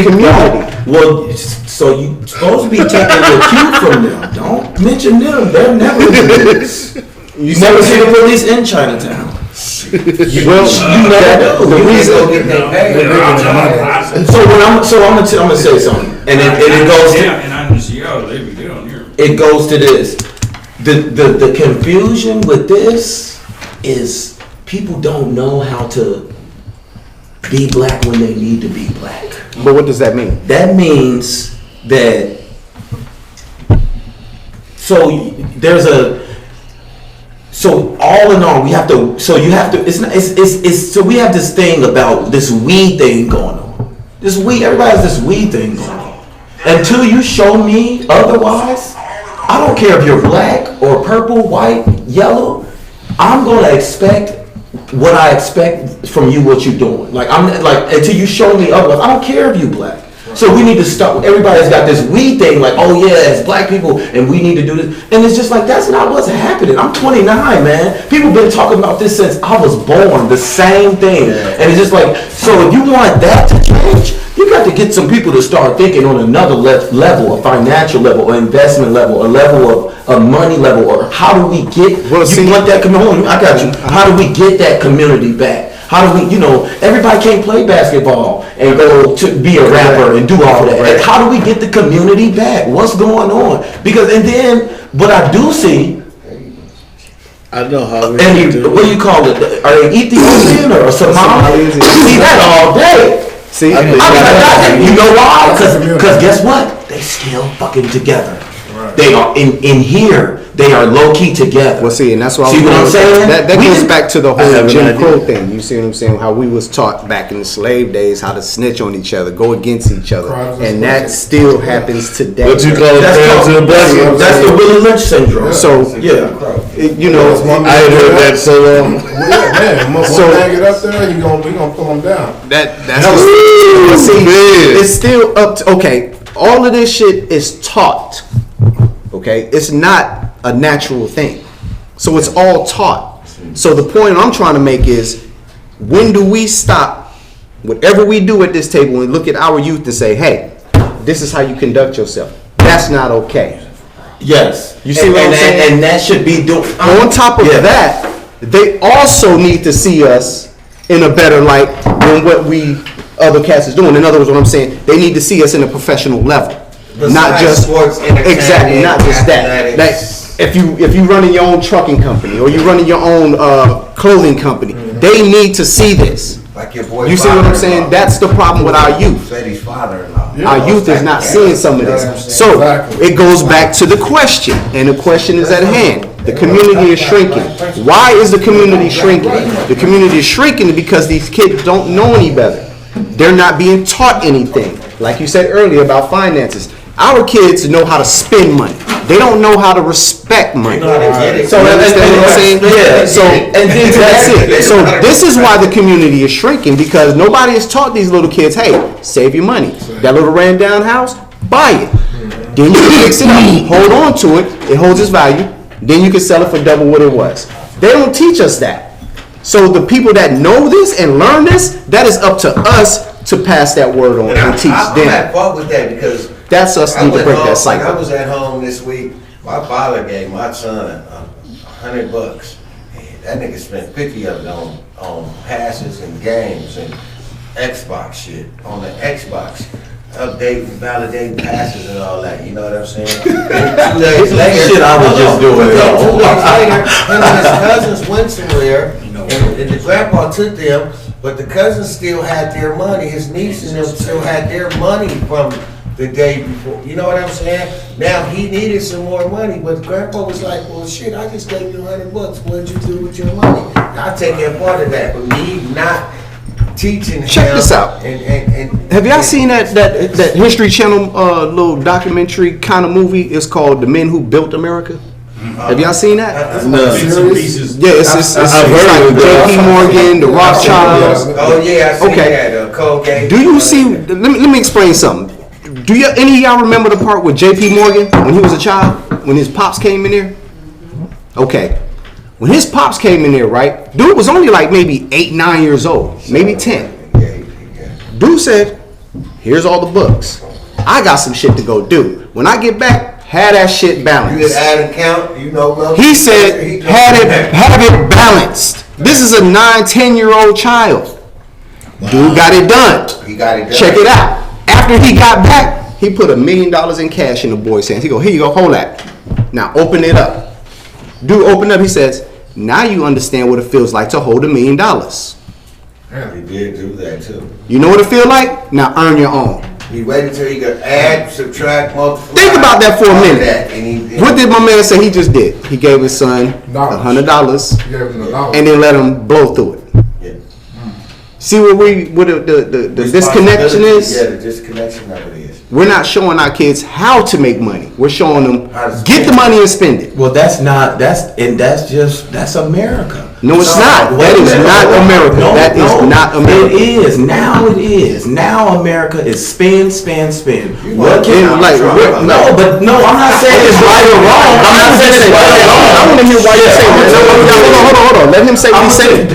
community. Well, so you supposed to be taking your cue from them. Don't mention them. They're never in the news. You never see the police in Chinatown. You never do. The reason. So I'm gonna say something, and it goes to. And I'm just they be good on here. It goes to this. The confusion with this is people don't know how to be black when they need to be black. But what does that mean? That means that so all in all we have to so we have this thing about this weed thing going on. This weed, everybody has this weed thing going on. Until you show me otherwise, I don't care if you're black or purple, white, yellow, I'm gonna expect what I expect from you, what you're doing. Until you show me otherwise, I don't care if you black. So we need to stop. Everybody's got this weed thing, like, oh yeah, it's black people, and we need to do this. And it's just like, that's not what's happening. I'm 29, man. People been talking about this since I was born, the same thing. And it's just like, so if you want that to change, you got to get some people to start thinking on another level, a financial level, an investment level, a level of money level, or how do we get, you want that community, I got you, how do we get that community back? How do we, everybody can't play basketball and go to be a rapper and do all that. Right. How do we get the community back? What's going on? Because, and then, what I do see, I know how we what do you call it? Are they Ethiopian or Somali? I see that all day. See, you know why? Because guess what? They still fucking together. Right. They are in here. They are low key together. Well, see, and that's why. See what I'm saying? That goes back to the whole Jim Crow thing. You see what I'm saying? How we was taught back in the slave days how to snitch on each other, go against each other, and that still happens today. What you call it? That's the Willie Lynch syndrome. So yeah, I ain't heard that so long. Yeah, man. Once I get up there, we gonna pull them down. That's see, it's still up to, okay. All of this shit is taught. Okay, it's not a natural thing, so it's all taught. So the point I'm trying to make is, when do we stop whatever we do at this table and look at our youth and say, hey, this is how you conduct yourself? That's not okay. Yes, you see what I'm saying? And that should be doing. On top of that, they also need to see us in a better light than what we other cats is doing. In other words, what I'm saying, they need to see us in a professional level. Besides not just sports, exactly, not just that. Like if you running your own trucking company or you running your own clothing company, they need to see this. Like your boy. You see what I'm saying? That's the problem with our youth. Eddie's father-in-law. Our youth is not seeing some of this. So it goes back to the question, and the question is at hand. The community is shrinking. Why is the community shrinking? The community is shrinking because these kids don't know any better. They're not being taught anything. Like you said earlier about finances. Our kids know how to spend money. They don't know how to respect money. So you understand what I'm saying? Yeah. So that's it. So this is why the community is shrinking, because nobody has taught these little kids, hey, save your money. That little ran down house, buy it. Then you can fix it up. Hold on to it. It holds its value. Then you can sell it for double what it was. They don't teach us that. So the people that know this and learn this, that is up to us to pass that word on and teach them. I'm at fault with that because that's us need to break that cycle. I was at home this week. My father gave my son $100. And that nigga spent 50 of it on passes and games and Xbox shit on the Xbox. Updating, validating passes and all that. You know what I'm saying? And 2 days later, shit I was just doing. 2 days later, him and his cousins went somewhere, and the grandpa took them. But the cousins still had their money. His niece and them still had their money from the day before. You know what I'm saying? Now he needed some more money, but grandpa was like, well, shit, I just gave you $100. What did you do with your money? I take that part of that, but me not teaching him. Check this out. And have y'all seen that History Channel little documentary kind of movie? It's called The Men Who Built America. Have y'all seen that? No. Yeah, it's like J.P. Morgan, the Rothschilds. Oh yeah, I seen that. Colgate. Do you see? Let me explain something. Do you any of y'all remember the part with J.P. Morgan when he was a child, when his pops came in there? Okay, when his pops came in there, right? Dude was only like maybe 8, 9 years old, maybe 10. Dude said Here's all the books. I got some shit to go do. When I get back, have that shit balanced. You did add and count, you know. Bro. He said, have it balanced. This is a 9-10-year-old child. Dude got it done. He got it done. Check it out. After he got back, he put $1 million in cash in the boy's hands. He go, here you go, hold that. Now open it up. Dude opened up, he says, now you understand what it feels like to hold $1 million. He did do that too. You know what it feel like? Now earn your own. He waited until he could add, subtract, multiply. Think about that for a all of minute. that, and he What did my man say he just did? He gave his son $100 You gave him $1. and then let him blow through it. Yeah. See what the disconnection is? Yeah, the disconnection of it is. We're not showing our kids how to make money. We're showing them How to get the spend money and spend it. Well, that's America. No, it's not. That is not America. That is not America. It is. Now it is. Now America is spend. What can I'm not saying it's right or wrong. I'm not saying it's right or wrong. I want to hear why you're saying that. Hold on. Let him say what he's saying.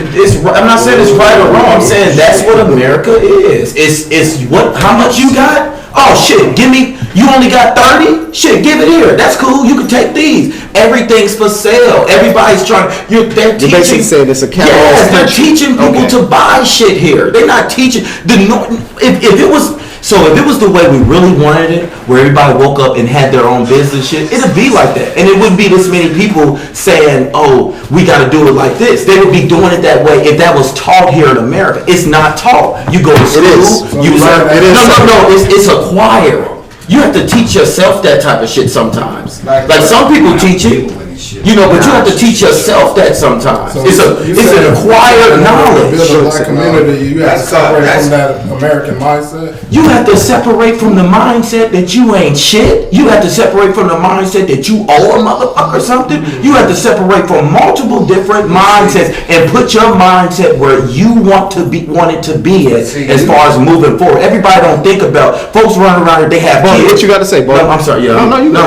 I'm not saying it's right or wrong. I'm saying that's what America is. It's what? How much you got? Oh shit, you only got 30? Shit, give it here. That's cool. You can take these. Everything's for sale. Everybody's trying. They're teaching. You're basically saying it's a catalog. Yes, they're teaching people to buy shit here. They're not teaching if it was the way we really wanted it, where everybody woke up and had their own business shit, it'd be like that. And it wouldn't be this many people saying, oh, we got to do it like this. They would be doing it that way if that was taught here in America. It's not taught. You go to school, you learn. No, it's acquired. You have to teach yourself that type of shit sometimes. Like some people teach it, but you have to teach yourself that sometimes. So It's an acquired knowledge. Build a black community, you have to separate from that American mindset. You have to separate from the mindset that you ain't shit. You have to separate from the mindset that you owe a motherfucker something. You have to separate from multiple different mindsets and put your mindset where you want it to be as far as moving forward. Everybody don't think about folks running around here, they have kids. What you got to say, boy? No, I'm sorry. Yeah. No, you go on.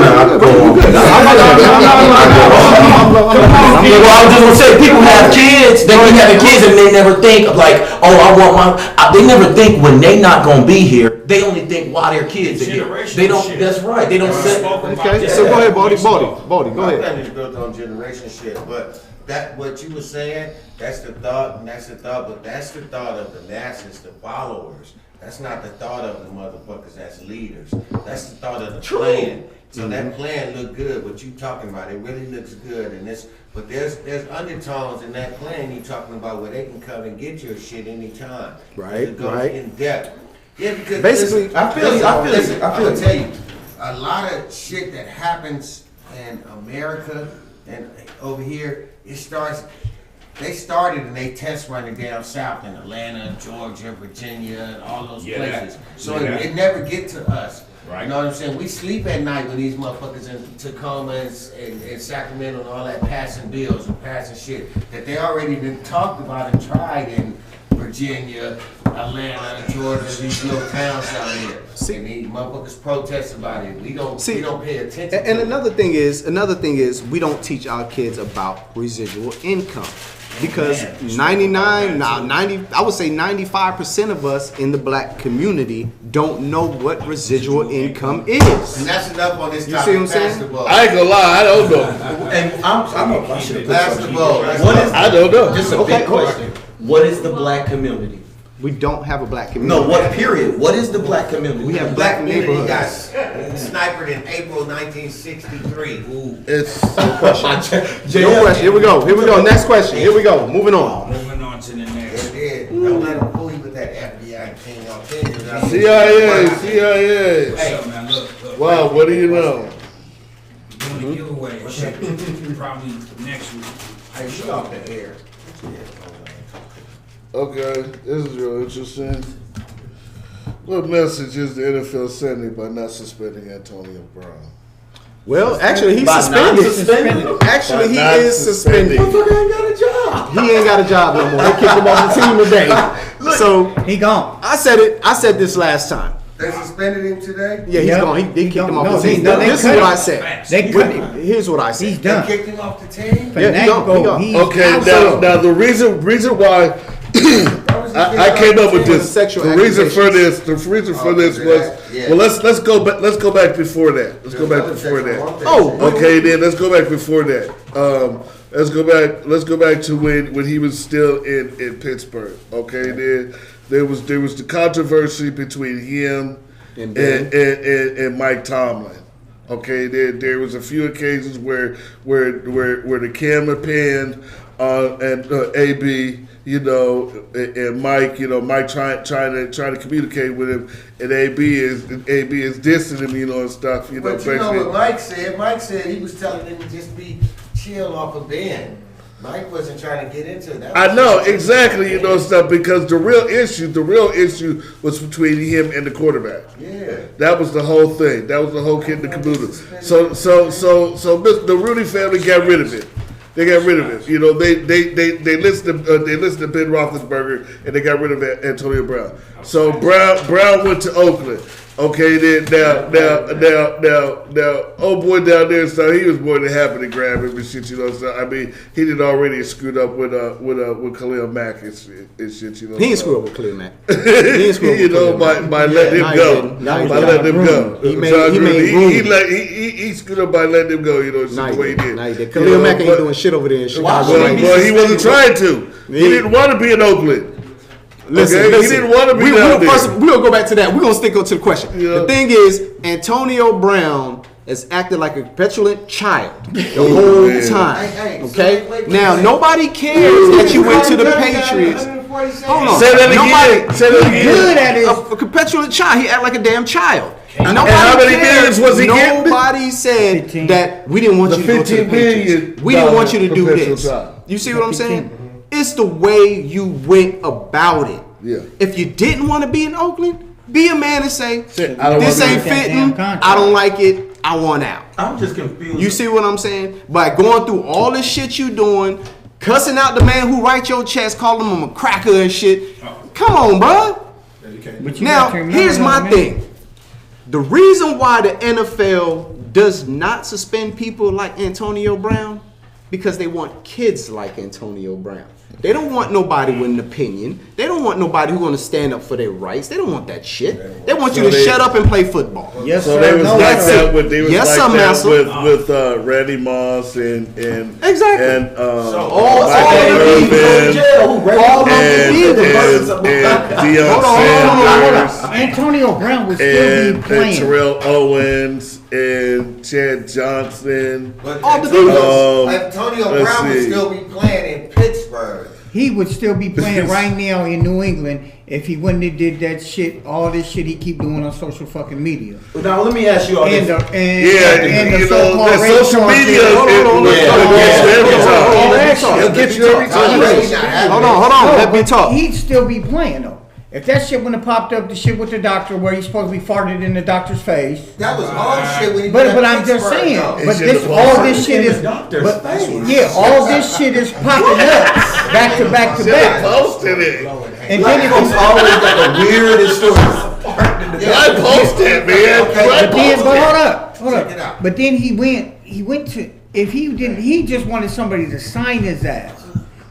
Well, I was just gonna say, people have kids. They be having kids, and they never think of like, oh, I want they never think when they not gonna be here. They only think why their kids are here. They don't. Shit. That's right. They don't. Okay, so go ahead, Baldy, go My ahead. family is built on generation shit, but that what you were saying, that's the thought, but that's the thought of the masses, the followers. That's not the thought of the motherfuckers that's leaders. That's the thought of the plan. So that plan look good, what you talking about, it really looks good, but there's undertones in that plan you talking about where they can come and get your shit anytime. Right, It goes right. in depth. Yeah, because Basically, listen, I'm gonna tell you, a lot of shit that happens in America and over here, they started and they test running down south in Atlanta, Georgia, Virginia, and all those places. So it never get to us. Right. You know what I'm saying? We sleep at night with these motherfuckers in Tacoma and Sacramento and all that passing bills and passing shit that they already been talked about and tried in Virginia, Atlanta, Georgia, these little towns out here. And these motherfuckers protest about it. We don't pay attention. And another thing is we don't teach our kids about residual income. Because 95% of us in the black community don't know what residual income is. And that's enough on this You topic. see what I'm saying? Basketball. I ain't gonna lie, I don't know. And I should have Basketball. I don't know. Just a big question. What is the black community? We don't have a black community. No, what period? What is the black community? We have Black black community got neighborhoods. sniped in April 1963. It's No question. Here we go. Next question. Here we go. Moving on. Moving on to the next. They did. Don't let them fool you with that FBI thing. I'll tell you that. CIA. What's up, man? Look. Wow, what do you know? Doing a giveaway and shit. Probably next week. Hey, she off the air. Okay, this is real interesting. What message is the NFL sending by not suspending Antonio Brown? Well, actually, he's By suspended. non-suspended? Actually, he By not is suspended. suspending. ain't got a job. He ain't got a job no more. They kicked him off the team today. So He gone. I said this last time. They suspended him today? Yeah, he's Yep. gone. They kicked him off No, the team. they This is cut what him. I said. They cut him. Here's what I said. He's They done. kicked him off the team? Yeah, he gone. He's Okay, out. now the reason why I came up with this. Sexual The reason for accusations. this. The reason for this was. Yeah. Well, let's go back. Let's go back before that. Let's go back before that. Oh, Okay, then let's go back before that. Let's go back. Let's go back to when he was still in Pittsburgh. Okay, then there was the controversy between him and Mike Tomlin. Okay, there was a few occasions where the camera panned and AB, and Mike, Mike trying to communicate with him, and AB is dissing him, and stuff, But you know basically. what Mike said? Mike said he was telling him to just be chill off of Ben. Mike wasn't trying to get into that. I know exactly, stuff, because the real issue was between him and the quarterback. Yeah. That was the whole thing. That was the whole kid in the caboodle. So the Rudy family got rid of it. They got rid of it. They listened to Ben Roethlisberger and they got rid of Antonio Brown. So Brown went to Oakland. Okay, then now, old boy down there, so he was more than happy to grab him and shit, So I mean, he did already screwed up with Khalil Mack and shit, He ain't screwed up with Khalil Mack. He ain't screwed up with Khalil Mack. by letting him go. By letting him go. He made John Gruden, room. he screwed up by letting him go. The way he did. Nah, he did. Khalil Mack ain't doing shit over there in Chicago. Well, he wasn't trying to. He didn't want to be in Oakland. Listen, He didn't want to be down there. First, we're going to go back to that. We're going to stick up to the question. Yeah. The thing is, Antonio Brown has acted like a petulant child the whole time. Hey, Okay? wait, now, nobody cares that you went to the Patriots. Hold on. Say that again. Say that again. Good at it. A petulant child. He acted like a damn child. And how many millions was he getting? Nobody said 15. that we didn't want you to go to the 15 Patriots. million We didn't want you to do perpetual this. child. You see what I'm saying? It's the way you went about it. Yeah. If you didn't want to be in Oakland, be a man and say, I don't this wanna ain't be in that fitting. damn contract. I don't like it. I want out. I'm just confused. You see what I'm saying? By going through all this shit you doing, cussing out the man who writes your checks, calling him a cracker and shit. Come on, bro. But you Now, got to remember here's my man. thing. The reason why the NFL does not suspend people like Antonio Brown, because they want kids like Antonio Brown. They don't want nobody with an opinion. They don't want nobody who's going to stand up for their rights. They don't want that shit. They want you to shut up and play football. Yes, So sir. they was No, like that's that it. with Yes, sir, Massa. with Randy Moss and Exactly. and all Michael of Irvin All of and Deion Hold on. Sanders Antonio Brown would still be and playing. Terrell Owens and Chad Johnson. But All the Antonio let's Brown would see. still be playing in Pittsburgh. He would still be playing right now in New England if he wouldn't have did that shit, all this shit he keep doing on social fucking media. Now let me ask you all And this. and the so-called that race social war media shit. it'll get you every time. Hold on. Let me talk. He'd still be playing though. If that shit wouldn't have popped up, the shit with the doctor where he's supposed to be farted in the doctor's face. That was all shit when he But was at I'm just Pittsburgh, saying. though. But should've this been all farted this shit in is. the doctor's But face. yeah, all this shit is popping up back to back to back. Posted it. And Black then folks if always got the weirdest stories. I posted, man. but then, but hold Check it up. out. But then he went to, if he didn't, he just wanted somebody to sign his ass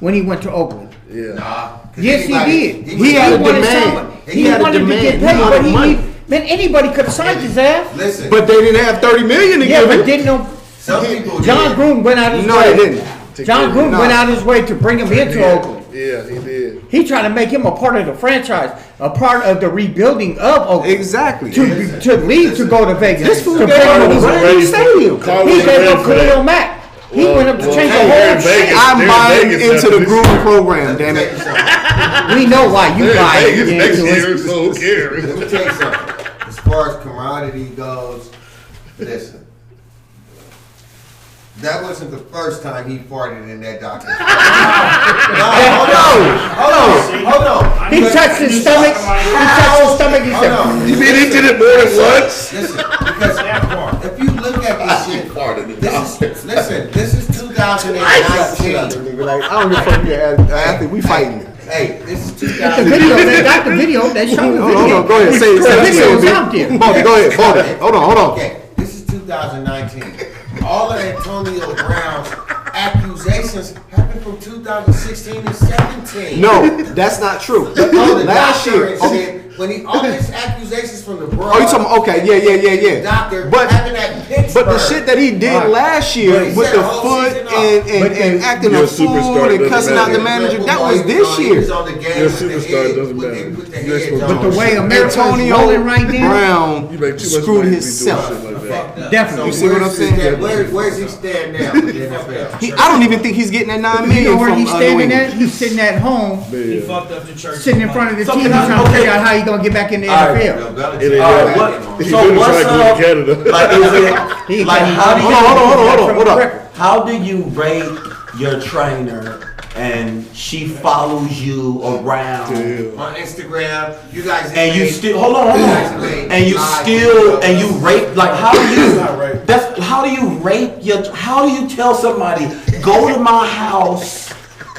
when he went to Oakland. Yeah. Nah, 'cause Yes, he did. He had a wanted demand. somebody- He He had a wanted to demand. get He paid, wanted but money. man, anybody could have signed his ass. Listen, But they didn't have 30 million to Yeah, give but him. didn't know. some people John did. Gruden went out his No, way. they didn't. John Gruden went out his way to bring him into Oakland. Yeah, he did. He tried to make him a part of the franchise, a part of the rebuilding of Oakland. Exactly. To leave to go to Vegas. This fool to gave bring him him a brand new stadium. He gave up Khalil Mack. He went up to change the whole shit. I'm buying into the Gruden program, damn Tell it. you something. We know why you buy Vegas next into year, it. so who cares? Let me tell you something. As far as camaraderie goes, listen. That wasn't the first time he farted in that doctor's Hold on. He touched his stomach. He touched his stomach. He Hold on. said, You mean he did it more than once? Listen, because if you look at this shit, this is 2019. Like, I don't give a fuck you're athlete. We fighting. Hey, this is the 2019. video, they got the video. They showed the Hold video. on, go ahead. Say The video's out it. there. Baldy, go ahead. Baldy. Hold on. Okay, this is 2019. All of Antonio Brown's accusations happened from 2016 and 17. No, that's not true. Last year. When all these accusations from the broad. Oh, you talking about, okay, yeah. Doctor, But happened at Pittsburgh. the shit that he did last year But he with said the the whole foot season and acting You're a a superstar, fool and doesn't cussing out the matter. manager, that was this He year. was on the game You're a with the superstar, head- doesn't with matter. the- with the You're head supposed on. But the way America's Antonio rolling right now, Brown You make too much screwed money to be doing himself. shit like that. definitely. You see what I'm saying? Where's he stand now with the NFL? I don't even think he's getting that $9 You million know where from he's New standing England. at? He's sitting at home, He Man. fucked up the church. sitting in front of the So TV can I- trying to okay. figure out how he's gonna get back in the All right. NFL. It ain't All right, that. what? He So better what's try to go to up? Canada. Like, is it He like can't- how do you Hold on. How do you rate your trainer and she follows you around? Damn. On Instagram, you guys. And you made- still hold on, you guys made and you live still videos. and you rate like how do you not right. that's how do you rate your how do you tell somebody go to my house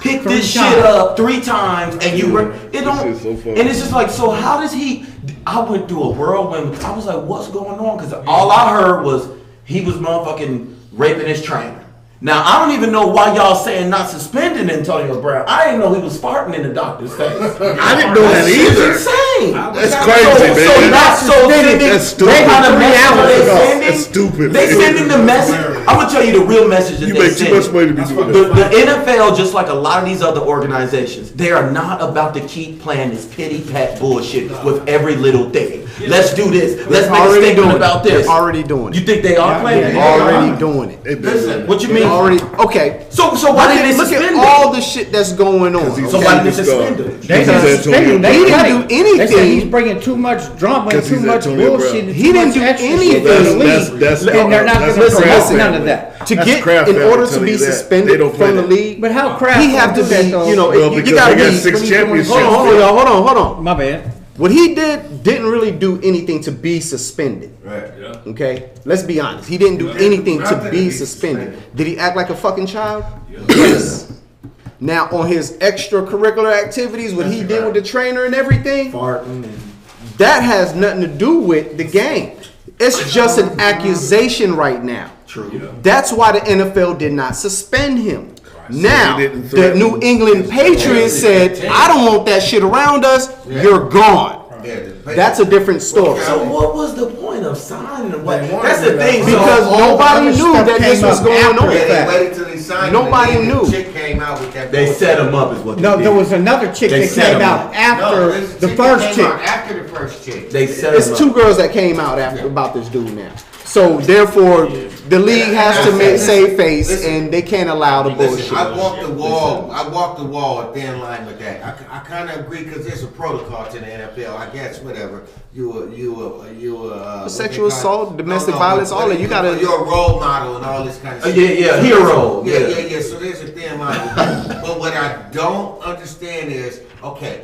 pick this Three shit times. up 3 times and you it don't shit's so funny. and it's just like so how does he I went through a whirlwind I was like what's going on because all I heard was he was motherfucking raping his trainer. Now I don't even know why y'all saying not suspending Antonio Brown. I didn't know he was farting in the doctor's face. I didn't know that either. It's insane. That's crazy, man. So not so sending. That's stupid. They kind of 3 message hours they ago. sending. That's stupid, They man. sending the message. I'm gonna tell you the real message that You they make too much send. money to be doing The, that. the NFL, just like a lot of these other organizations, they are not about to keep playing this pity pat bullshit with every little thing. Let's do this. Let's make a Already statement doing about it. this. They're already doing You it. think they are playing? They're already doing it. They been Listen, doing what you They're mean? already okay. So why did they Look suspend at him? all the shit that's going on. he's So okay? why did they Superstar. suspend him? They Because didn't Antonio suspend him. They He cut didn't it. do anything. They said he's bringing too much drama and Because too he's much Antonio bullshit Brown. and He too didn't much do extra anything. shit in the That's- league. that's- And they're not that's going to listen, promote listen. none of that. To That's get Kraft in now, order I'm to telling be you that. They suspended don't play from the that. league, But how Kraft he have to gonna do that, be, though? you know, Well, you because gotta they got be. 6 championships. Hold on, y'all. Hold on. My bad. What he didn't really do anything to be suspended. Right. Okay, let's be honest. He didn't do anything to Nothing to be be suspended. suspended. Did he act like a fucking child? Yes. Now on his extracurricular activities, what he did with the trainer and everything, that has nothing to do with the game. It's just an accusation right now. True. That's why the NFL did not suspend him. Now, he didn't the threaten New England Patriots said, I don't want that shit around us, you're gone. That's a different story. So what was the point of signing him? Like, They wanted that's the to thing. Because so, nobody other knew stuff that this came was up going after on. the Yeah, fact. they waited till they signed. Nobody him, and then knew. the chick came out with that. they bullshit. set him up, is what No, they there did. was another chick They that set came him out up. No, after this the chick first came chick. out After the first chick. They set It's him two up. girls that came out after about this dude now. So therefore, the league has to save face, Listen. and they can't allow the Listen, bullshit. I walked the wall. I walked the wall a thin line with that. I kind of agree because there's a protocol to the NFL. I guess whatever you Sexual assault, domestic violence, all that. You gotta. You're a role model and all this kind of shit. Yeah, hero. Yeah. So there's a thin line with that. But what I don't understand is, okay,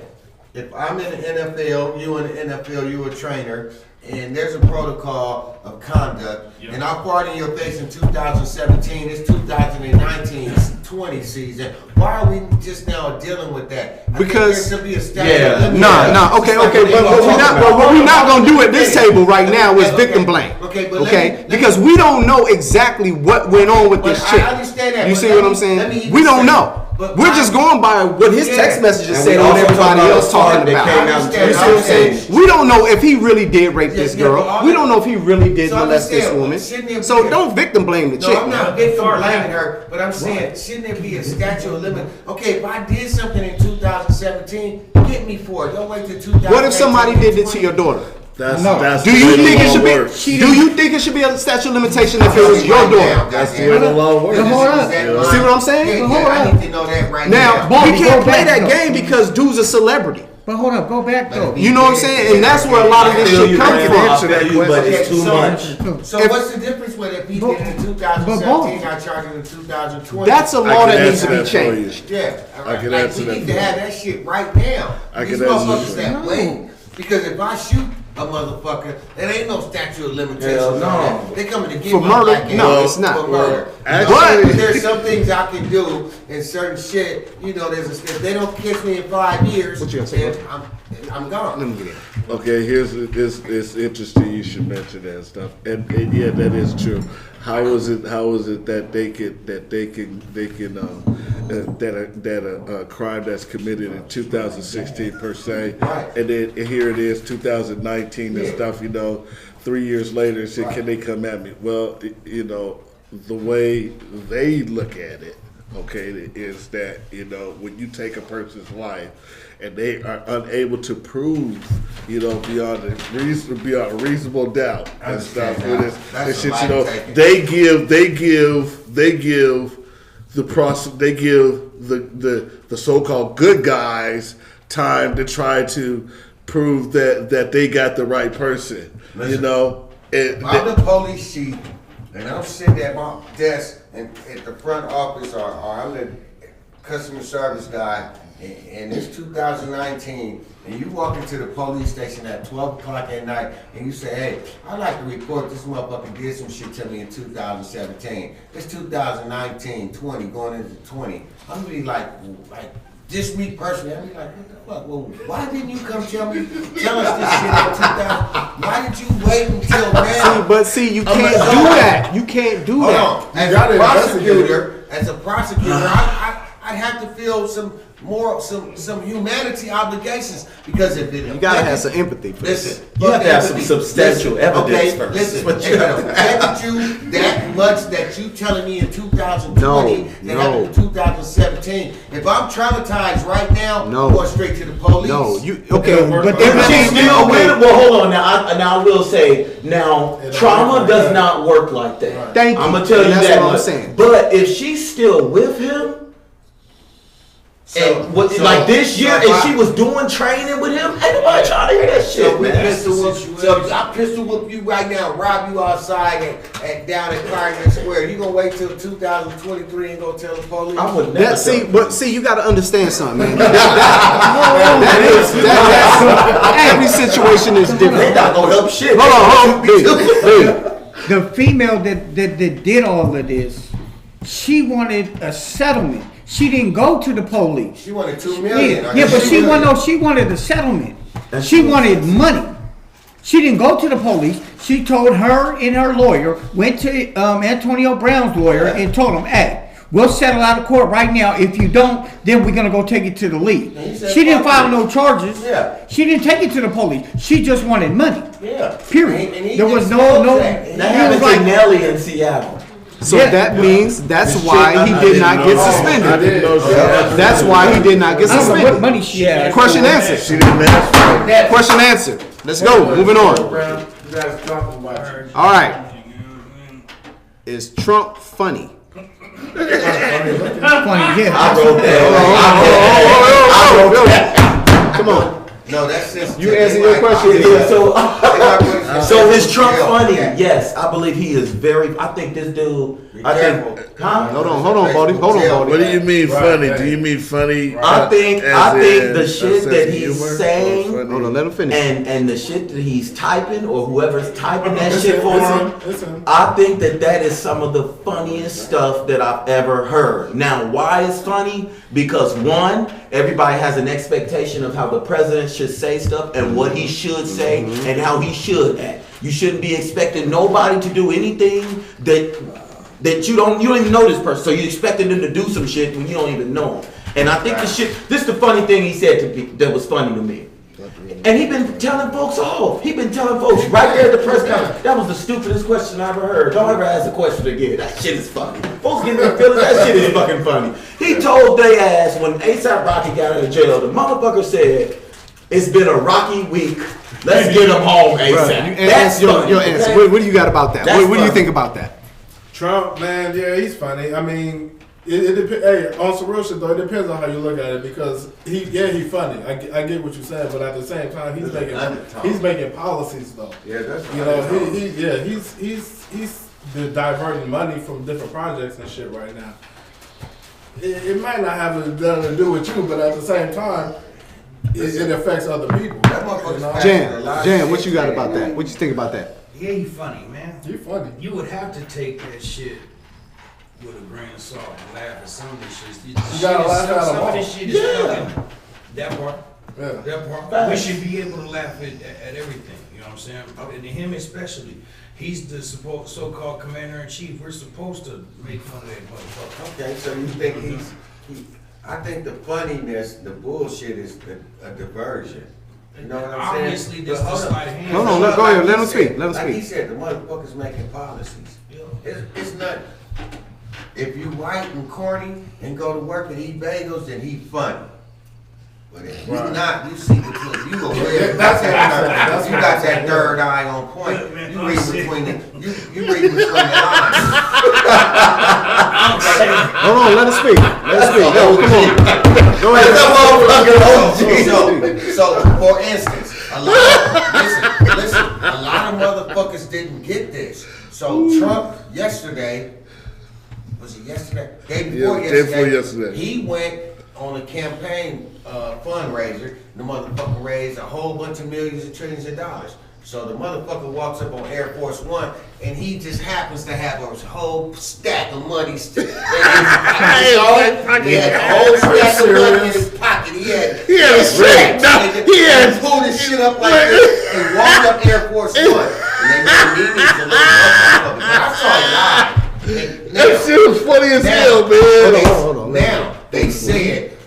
if I'm in the NFL, you in the NFL, you a trainer, and there's a protocol of conduct, and I farted in your face in 2017, it's 2019-20 season. Why are we just now dealing with that? I think Because- there should be a statute Yeah. of limitations. Nah, okay, Just like but they what gonna we're talk not, about- what we're not gonna do at this Okay. table right now is Okay, victim okay. blame. Okay, but let Okay, me- because we don't know exactly what went on with this But chick. I understand that, You but see let what me- I'm saying? let me even We don't say- know. but We're my- just going by what his Yeah. text messages And said we on also everybody talk else about talking the about. part that came out You see what I'm I saying? understand. We don't know if he really did rape Yeah, this yeah, girl. but all We that- don't know if he really did So I molest this understand, woman. but shouldn't there So be a- don't victim blame the chick. No, I'm not man. victim blaming her, but I'm saying, shouldn't there be a statute of limit? Okay, if I did something in 2017, get me for it. Don't wait till 2018. What if somebody did it to your daughter? That's No. Do the you way the think it law should be? works. Do you think it should be a statute of limitation if it was your Right daughter? now, That's the goddamn. way the law works. But hold up. You See what I'm saying? Yeah, Hold I up. need to know that right Now, now. Boy, we go can't play back, that though. game because dude's a celebrity. But hold up, go back though. You know what I'm saying? And that's where a lot of this shit comes I from. feel you, but it's too much. So If- what's the difference with if he But- did it in 2017, I charged him in 2020? That's a I law can that needs to answer be that for you. changed. Yeah, I can like, answer we that need for to you. have that shit right now. I These can answer motherfuckers that that for wait, because if I shoot a motherfucker, there ain't no statute of limitations Hell on no. that. They coming to get For my murder? black No, ass it's not. For murder. Actually- But there's some things I can do and certain shit. You know, if they don't catch me in 5 years, What you gonna say, then bro? I'm gone. Let me get it. Okay, it's interesting you should mention that stuff, and yeah, that is true. How is it that a crime that's committed in 2016 per se, Right. and then here it is 2019 and stuff. 3 years later, say, can they come at me? Well, the way they look at it, okay, is that when you take a person's life and they are unable to prove, beyond a reasonable doubt and stuff, with this shit, they give the so-called good guys time to try to prove that they got the right person. Listen, And I'm the police chief, and I'm sitting at my desk and at the front office, or I'm the customer service guy, and it's 2019, and you walk into the police station at 12 o'clock at night, and you say, hey, I'd like to report this motherfucker did some shit to me in 2017. It's 2019, 20, going into 20. I'm gonna be like this week personally, I'm like, what the fuck? Well, why didn't you come tell us this shit in 2000? Why did you wait until now? See, you can't do that. You can't do that. Hold on. As a prosecutor, I have to feel some humanity obligations, because if it You gotta have some empathy for this. listen, You have to have some substantial evidence okay, first. Listen, What you if have it to- affected you that much that you telling me in 2020 that happened in 2017. If I'm traumatized right now, I'm going straight to the police. No, okay, but If everything. she's still with it, well, hold on. Now I will say, trauma does not work like that. Thank you. I'm gonna tell you That's that what I'm much. saying. But if she's still with him, and like this year, and she was doing training with him, ain't nobody trying to hear that shit, So man. I pistol whoop you right now, rob you outside and down at Cardinal Square. You gonna wait till 2023 and go tell the police? I would never. You got to understand something, man. Every situation is They different. not gonna help shit. Hold on. Hey. The female that did all of this, she wanted a settlement. She didn't go to the police. She wanted $2 million. Yeah, but she wanted a settlement. She wanted money. She didn't go to the police. She told her and her lawyer, went to Antonio Brown's lawyer and told him, hey, we'll settle out of court right now. If you don't, then we're going to go take it to the league. She didn't file no charges. Yeah. She didn't take it to the police. She just wanted money. Yeah. Period. And he There was just no. told that. That happened to Nelly in Seattle. So that means that's why he did not get suspended. That's why he did not get I don't know what suspended. money she had. Question answered. she didn't ask for it. Question answered. Let's go. Moving on. You guys talking about you. All right. Is Trump funny? Funny, yeah. I wrote that. Come on. No, that's just. You answer your question. Yeah, so is Trump funny? Yes, I believe he is very. I think this dude. Careful. Hold on, Baldy. Hold on, What Baldy. do you mean funny? Do you mean funny? I think as in the a shit sense that of he's humor, or saying funny? Hold on, let him finish. and the shit that he's typing or whoever's typing that shit for him, Listen. I think that is some of the funniest stuff that I've ever heard. Now, why it's funny? Because one, everybody has an expectation of how the president should say stuff and what he should say and how he should act. You shouldn't be expecting nobody to do anything that you don't even know this person. So you expecting them to do some shit when you don't even know him. And I think this is the funny thing he said to me that was funny to me. And he been telling folks off. He been telling folks right there at the press conference. That was the stupidest question I ever heard. Don't ever ask a question again. That shit is funny. Folks getting their feelings. That shit is fucking funny. He told they ass when ASAP Rocky got out of jail, the motherfucker said, it's been a rocky week. Let's get him home ASAP. That's funny. Your answer. Okay? What do you got about that? That's What do you funny. think about that? Trump, man, yeah, he's funny. I mean, it depends. Hey, on some real shit though, it depends on how you look at it because he's funny. I get what you're saying, but at the same time, he's making policies though. Yeah, that's He's diverting money from different projects and shit right now. It might not have nothing to do with you, but at the same time, it affects other people. That motherfucker's know? passing a lot of Jan, what shit you got today, about that? man. What you think about that? Yeah, he funny, man. He's funny. You would have to take that shit with a grain of salt and laugh at some of this shit. You gotta laugh at Some them of all. this shit is fucking. That part. That part, we should be able to laugh at everything. You know what I'm saying? And him especially. He's the so-called commander-in-chief. We're supposed to make fun of that motherfucker. Okay, so you think I think the funniness, the bullshit is a diversion. You know what I'm saying? Obviously, this is the sleight of hand. Hold on, go ahead. Let him speak. Let him Like he speak. said, the motherfuckers making policies. It's not. If you white and corny and go to work and eat bagels, then he funny. But if you not, you see between you a real. You got that third eye on point. You read between the lines. Hold on, let him speak. Let him speak. Go, come on. Go ahead. So for instance, a lot of motherfuckers didn't get this. So Trump yesterday, was it yesterday? Day before yesterday, he went on a campaign fundraiser. The motherfucker raised a whole bunch of millions and trillions of dollars. So the motherfucker walks up on Air Force One, and he just happens to have a whole stack of money. He had a whole stack of money in his pocket. He had a stack. He had pulled his shit up like this and walked up Air Force One. And they made memes and little of it. But I saw it live. That shit was funny as hell, man. Hold on. Now, they said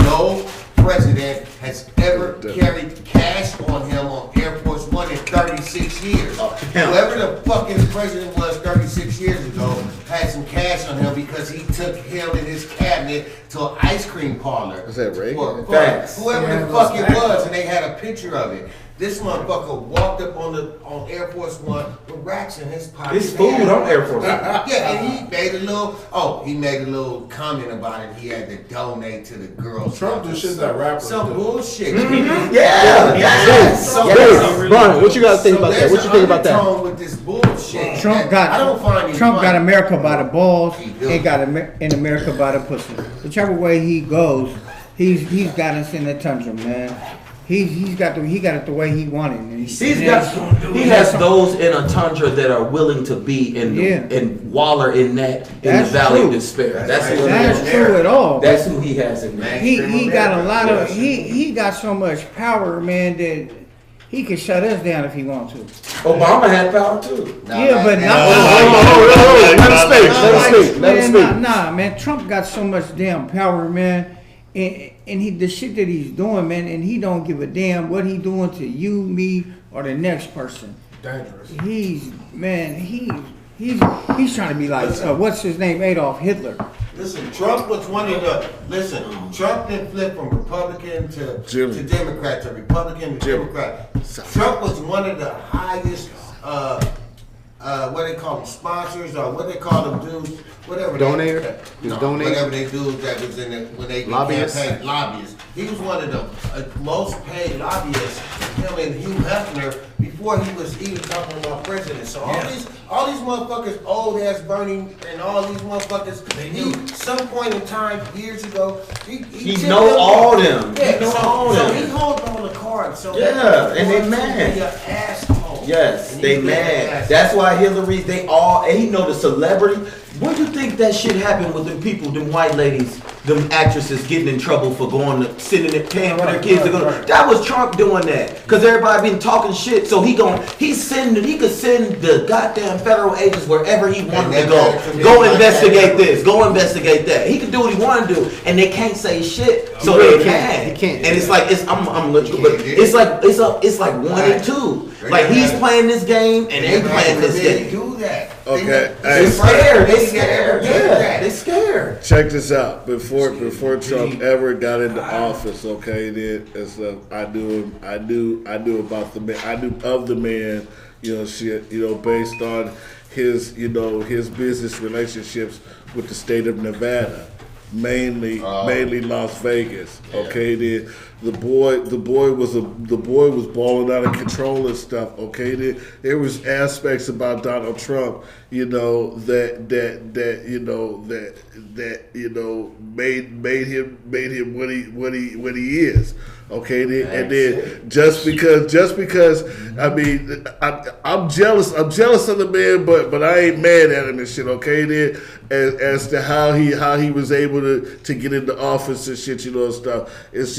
no president has ever carried cash on him on Air Force One in 36 years. Whoever the fucking president was 36 years ago had some cash on him because he took him and his cabinet to an ice cream parlor. Was that Reagan? Whoever the fuck it was, and they had a picture of it. This motherfucker walked up on Air Force One with racks in his pocket. His food on Air Force One. Yeah, and he made a little comment about it. He had to donate to the girls. Trump do shit that rappers some do. bullshit. Brian, what you got to think about that? What you think about that? With this bullshit. Trump got America by the balls and got in America by the pussy. Whichever way he goes, he's got us in the tundra, man. He got it the way he wanted. And he has those in a tundra that are willing to be and waller in the valley of despair. That's true at all. That's who he has in there. He got a lot of he got so much power, man, that he could shut us down if he wants to. Obama had power too. Let him speak. Nah, man. Trump got so much damn power, man. And the shit that he's doing, man, and he don't give a damn what he doing to you, me, or the next person. Dangerous. He's trying to be like what's his name, Adolf Hitler. Listen, Trump was one of the. Trump didn't flip from Republican to Democrat to Republican to Democrat. Trump was one of the highest. What they call them, sponsors, or what they call them dudes, whatever. Donator? Whatever they do that was in it when they campaign lobbyists. He was one of the most paid lobbyists. Him and Hugh Hefner before he was even talking about president. So all these motherfuckers, old ass Bernie, and all these motherfuckers. Some point in time years ago, he know all them. Yeah, so he holds on the card. So and they mad. Be an asshole. Yes, they mad. That's why Hillary, and he know the celebrity. What do you think that shit happened with them people, them white ladies, them actresses getting in trouble for going to sending it, paying for their kids to go? That was Trump doing that, cause everybody been talking shit. So he could send the goddamn federal agents wherever he wanted to go. Go investigate this. Go investigate that. He can do what he want to do, and they can't say shit. So they mad. He can't. And it's like I'm looking, but it's like 1 and 2. Like he's playing this game and they playing this game. Do that. Okay. They scared. Yeah, they scared. Check this out. Before Trump ever got into office, okay, I knew about the man. I knew of the man, based on his business relationships with the state of Nevada, mainly Las Vegas. Okay, the boy was balling out of control and stuff. Okay, there was aspects about Donald Trump, that made him what he is. Okay, and then just because I mean I'm jealous of the man, but I ain't mad at him and shit. Okay, then as to how he was able to get into office and shit, and stuff. It's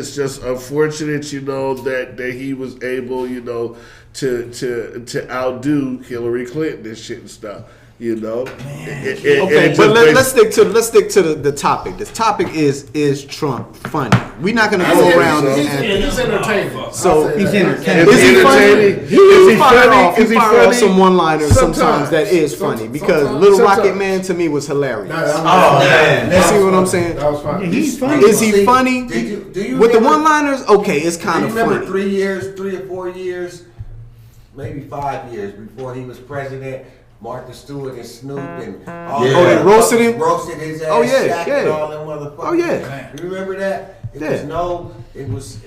it's just unfortunate, you know, that he was able, you know, to outdo Hillary Clinton and shit and stuff. You know, Okay, but let's stick to the topic. The topic is Trump funny? We're not gonna go around. He's entertaining. So He's entertaining. is he funny? entertaining? He Is he fired funny? off. He Is he fired off funny? some one-liners sometimes Sometimes. that is funny because Sometimes. Little Rocket Sometimes. Man to me was hilarious. Oh man. You see what I'm saying? That was fine. He's funny. Is he funny? Do you With the remember- one-liners? Okay, it's Do kind you of remember funny. 3 or 4 years, maybe 5 years before he was president? Martha Stewart and Snoop and all Yeah. them Oh, they roasted him? roasted his ass. Oh, yeah, Shaq and yeah. all them motherfuckers. Oh, yeah. You remember that? It was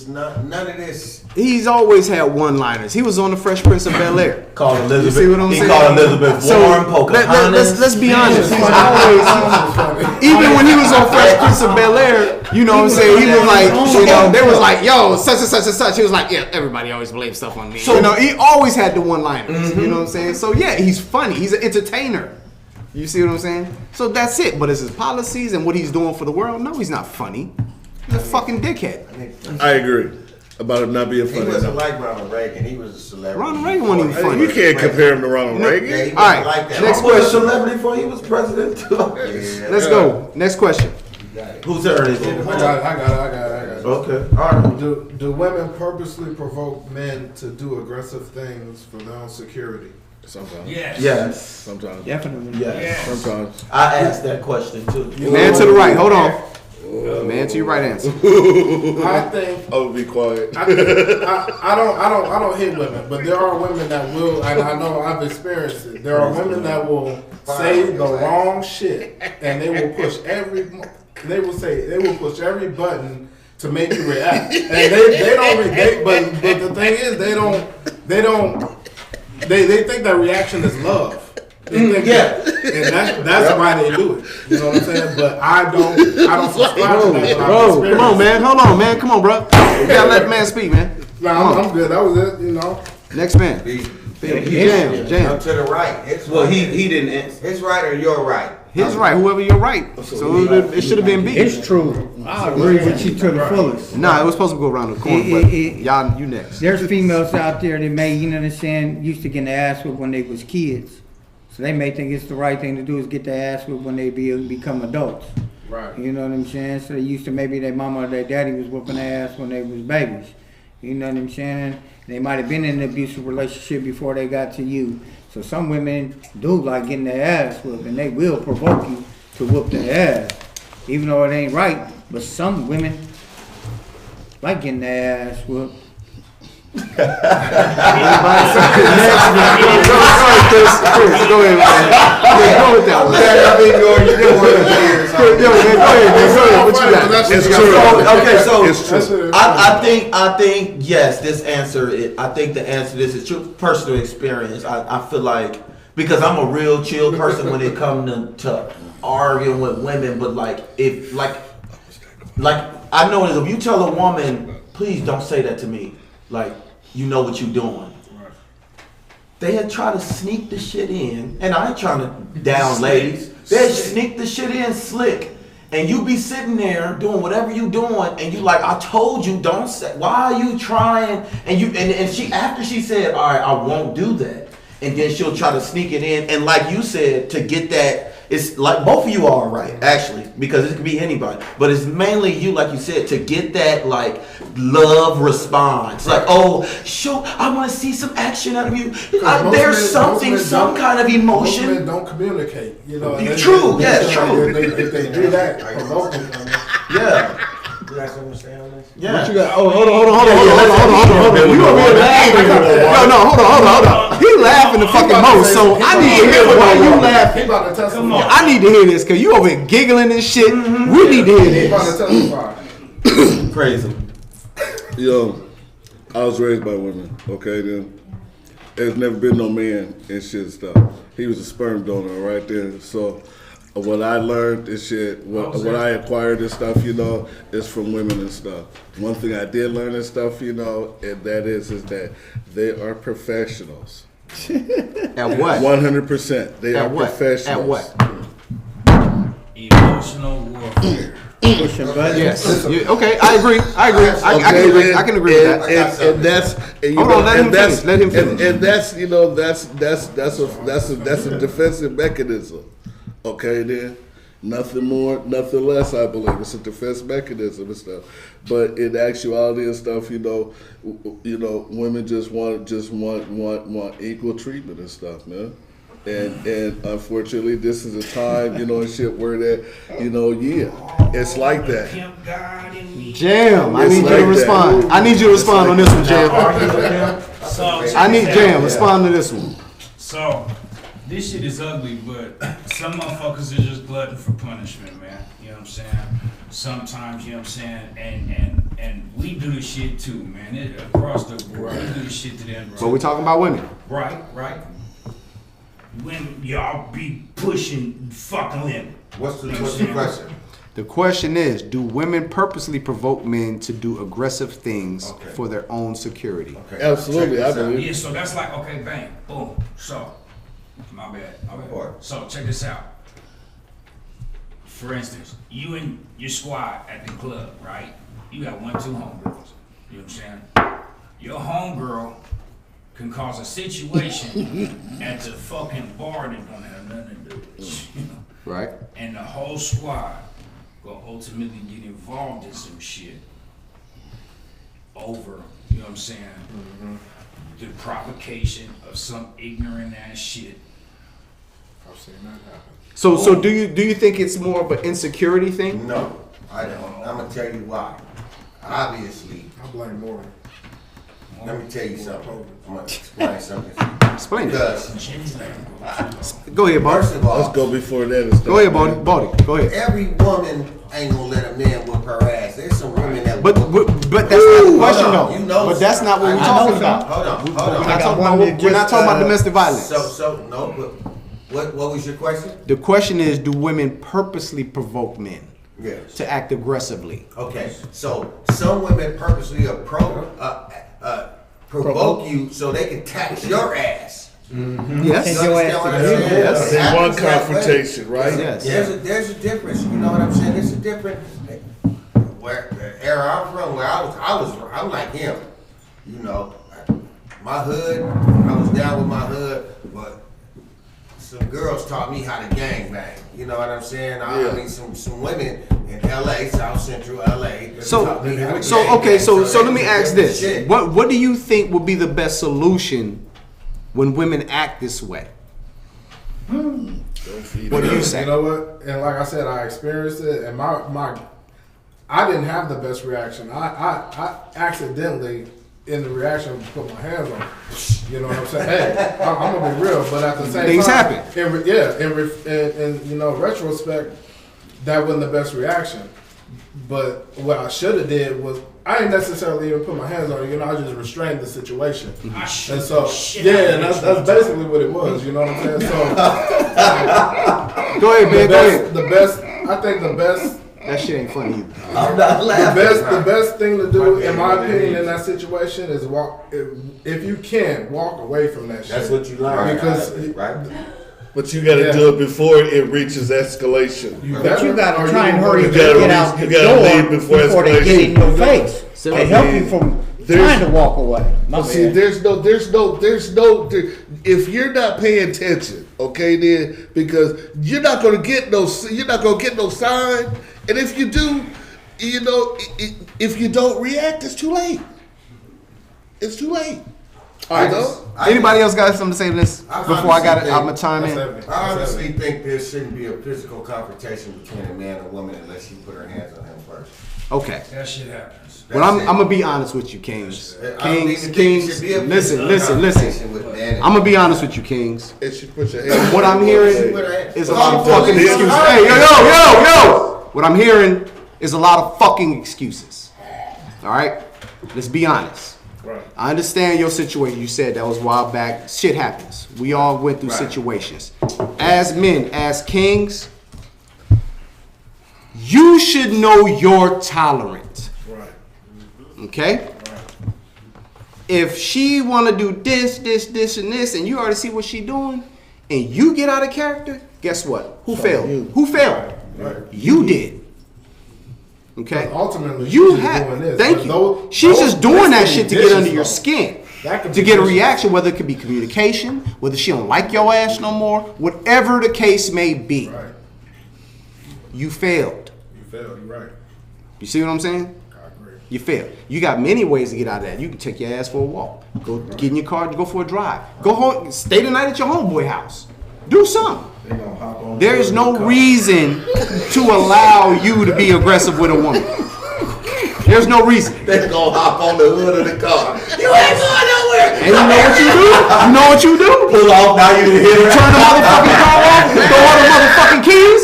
none of this. He's always had one-liners. He was on the Fresh Prince of Bel-Air. Called Elizabeth. You see what I'm saying? He called Elizabeth Warren, Pocahontas. let's be honest. He's always, even when he was on Fresh Prince of Bel-Air, you know what I'm saying? He was like, you know, they was like, yo, such and such and such. He was like, yeah, everybody always blames stuff on me. So- You know, he always had the one-liners. You know what I'm saying? So yeah, he's funny. He's an entertainer. You see what I'm saying? So that's it. But it's his policies and what he's doing for the world. No, he's not funny. He's a fucking dickhead. I agree about it not being He funny. wasn't like Ronald Reagan. He was a celebrity. Ronald Reagan wasn't even funny. You can't compare him to Ronald Reagan. Yeah, he wasn't All right, like that. next Trump was a question. celebrity before he was president too. Yeah. Let's go. Next question. Whose turn is I it? got it. Okay. All right. Do women purposely provoke men to do aggressive things for their own security? Sometimes. Yes. Yes. Sometimes. Definitely. Yes. Sometimes. I asked that question too. Man to the right. Hold on. Man to your right answer. I think I would be quiet. I don't hate women, but there are women that will, and I know I've experienced it. There are women that will say the wrong shit, and they will push every button to make you react, and they don't. But the thing is, they think that reaction is love. They think and that's why they do it. You know what I'm saying? But I don't subscribe to that. Bro, come on, man. Hold on, man. Come on, bro. You gotta let the man speak, man. Nah, I'm good. That was it. You know. Next man. Jam. Up to the right. His Well, right. he didn't answer. His right or your right? His right. Whoever you're right. So it should have been B. It's true. I agree with you to the fullest. Nah, it was supposed to go around the corner, but y'all, you next. There's females out there that may, you know what I'm saying, used to get their ass whipped when they was kids. So they may think it's the right thing to do is get their ass whipped when they become adults. Right. You know what I'm saying? So they used to, maybe their mama or their daddy was whooping their ass when they was babies. You know what I'm saying? They might have been in an abusive relationship before they got to you. So some women do like getting their ass whooped, and they will provoke you to whoop their ass. Even though it ain't right, but some women like getting their ass whooped. Go ahead, man. Go with that one. Go ahead. What you got? It's So, okay, so It's true. I think yes, this answer. I think the answer to this is true. Personal experience. I feel like because I'm a real chill person when it comes to arguing with women, but like if like I know if you tell a woman, please don't say that to me, like you know what you're doing. They had tried to sneak the shit in, and I ain't trying to down ladies. They sneak the shit in slick, and you be sitting there doing whatever you doing, and you like, I told you don't say. Why are you trying? And you and she after she said, all right, I won't do that, and then she'll try to sneak it in, and like you said, to get that. It's like both of you are right, actually, because it could be anybody. But it's mainly you, like you said, to get that like love response. Like, oh, show, I want to see some action out of you. There's some kind of Most emotion. men don't communicate. You know. True, yes, true. If they do that, provoking. Yeah, You got something to say on this? yeah. You got, hold on. You over here laughing. No, hold on. He laughing the fucking most, so I need to hear why you laughing. He about to testify. I need to hear this, because you over here giggling and shit. We need to hear He about to this. testify. Crazy. Yo, I was raised by women, okay then. There's never been no man and shit and stuff. He was a sperm donor right there. So what I learned is shit, what I acquired and stuff, you know, is from women and stuff. One thing I did learn and stuff, you know, and that is that they are professionals. At what? 100%. They At are what? professionals. At what? Emotional warfare. pushing buttons. Yes. Okay, I agree. I can agree. I can agree with that. And that's Hold on, let him finish. Let him finish. And that's that's a defensive mechanism. Okay, then nothing more, nothing less. I believe it's a defense mechanism and stuff. But in actuality and stuff, women just want equal treatment and stuff, man. And unfortunately, this is a time, and shit where that, it's like that. Jam, I need you to respond. I need you to respond on this one, Jam. I need Jam. Respond to this one. So, this shit is ugly, but some motherfuckers are just glutton for punishment, man. You know what I'm saying? Sometimes, you know what I'm saying? And we do this shit too, man. Across the board, we do this shit to them. But we're talking about women. Right. When y'all be pushing fucking women. What's the question? The question is, do women purposely provoke men to do aggressive things for their own security? Okay. Absolutely, I believe. Yeah, so that's like, okay, bang, boom. So, my bad. So, check this out. For instance, you and your squad at the club, right? You got 1, 2 homegirls. You know what I'm saying? Your homegirl can cause a situation at the fucking bar that don't have nothing to do with it, Right. And the whole squad gonna ultimately get involved in some shit over, you know what I'm saying, the provocation of some ignorant ass shit. I've seen that happen. So do you think it's more of an insecurity thing? No, I don't. I'm gonna tell you why. Obviously, I blame Maury. let me tell you something. I'm gonna explain something. Explain it. Because Go ahead, Bart. first of all, Let's go before that and stuff. Go ahead, Baldy. Go ahead. every woman ain't gonna let a man whip her ass. There's some women that. But that's not the question, Hold on, though. you know But that's not what we're I talking know about. Hold on. We're not talking about domestic violence. So no, but what was your question? The question is, do women purposely provoke men Yes. to act aggressively? Okay, so some women purposely provoke you so they can tax your ass. Yes. Send your ass to the saying? Yes. It In one happens that way. confrontation, right? Yes. There's a difference. You know what I'm saying? There's a difference. Where the era I'm from, where I'm like him. You know, my hood. I was down with my hood, but some girls taught me how to gang bang. You know what I'm saying? I mean, some women in LA, South Central LA. taught me how to gang bang. So let me ask this: Shit. What do you think would be the best solution when women act this way? What do you say? You know what? And like I said, I experienced it, and I didn't have the best reaction. I accidentally, in the reaction, put my hands on it. You know what I'm saying? Hey, I'm gonna be real, but at the same Things time, happen. in retrospect, that wasn't the best reaction. But what I should have did was I didn't necessarily even put my hands on it. I just restrained the situation. I shoot And so, the shit yeah, out of and bitch that's one basically what it was. You know what I'm saying? So, Go ahead, man. Go ahead. I think the best. That shit ain't funny either. I'm not laughing. The best thing to do, in my opinion, in that situation is walk. If you can, walk away from that shit. That's what you learn. Because right? But you got to do it before it reaches escalation. But you got to try and hurry You to gotta get out leave- the you gotta door leave before they get in your escalation. face. So, They help you from trying to walk away. My See, bad. there's no. If you're not paying attention, okay, then because you're not gonna get no sign, and if you do, if you don't react, it's too late. It's too late. Anybody else got something to say to this before I got it? I'm gonna chime in. I honestly think there shouldn't be a physical confrontation between a man and a woman unless she put her hands on him first. Okay. That shit happens. Well, I'm gonna be honest with you, Kings. I don't even think it Kings. should be a Listen. physical confrontation with man and I'm gonna be honest with you, Kings. And she put your hands. What I'm hearing is a lot of fucking police. excuses. Hey, yo! What I'm hearing is a lot of fucking excuses. All right? Let's be honest. Right. I understand your situation. You said that was a while back. Shit happens. We all went through situations. As men, as kings, you should know your tolerance. Right. Okay? Right. If she want to do this, and this, and you already see what she doing, and you get out of character, guess what? Who failed? you. Who failed? Right. You did. Okay. But ultimately, you she's just have. doing this. Thank But you. She's just doing that shit to get under your vicious, skin. That could To be get a vicious. reaction, whether it could be communication, whether she don't like your ass no more, whatever the case may be. Right. You failed. You failed. You're right. You see what I'm saying? I agree. You failed. You got many ways to get out of that. You can take your ass for a walk. Go get in your car, go for a drive. Go home, stay the night at your homeboy house. Do something. There is no reason to allow you to be aggressive with a woman. There's no reason. They gonna hop on the hood of the car. You ain't going nowhere. And you know what you do? You know what you do? Pull off. Now you hit her. Turn the motherfucking car off, throw all the motherfucking keys,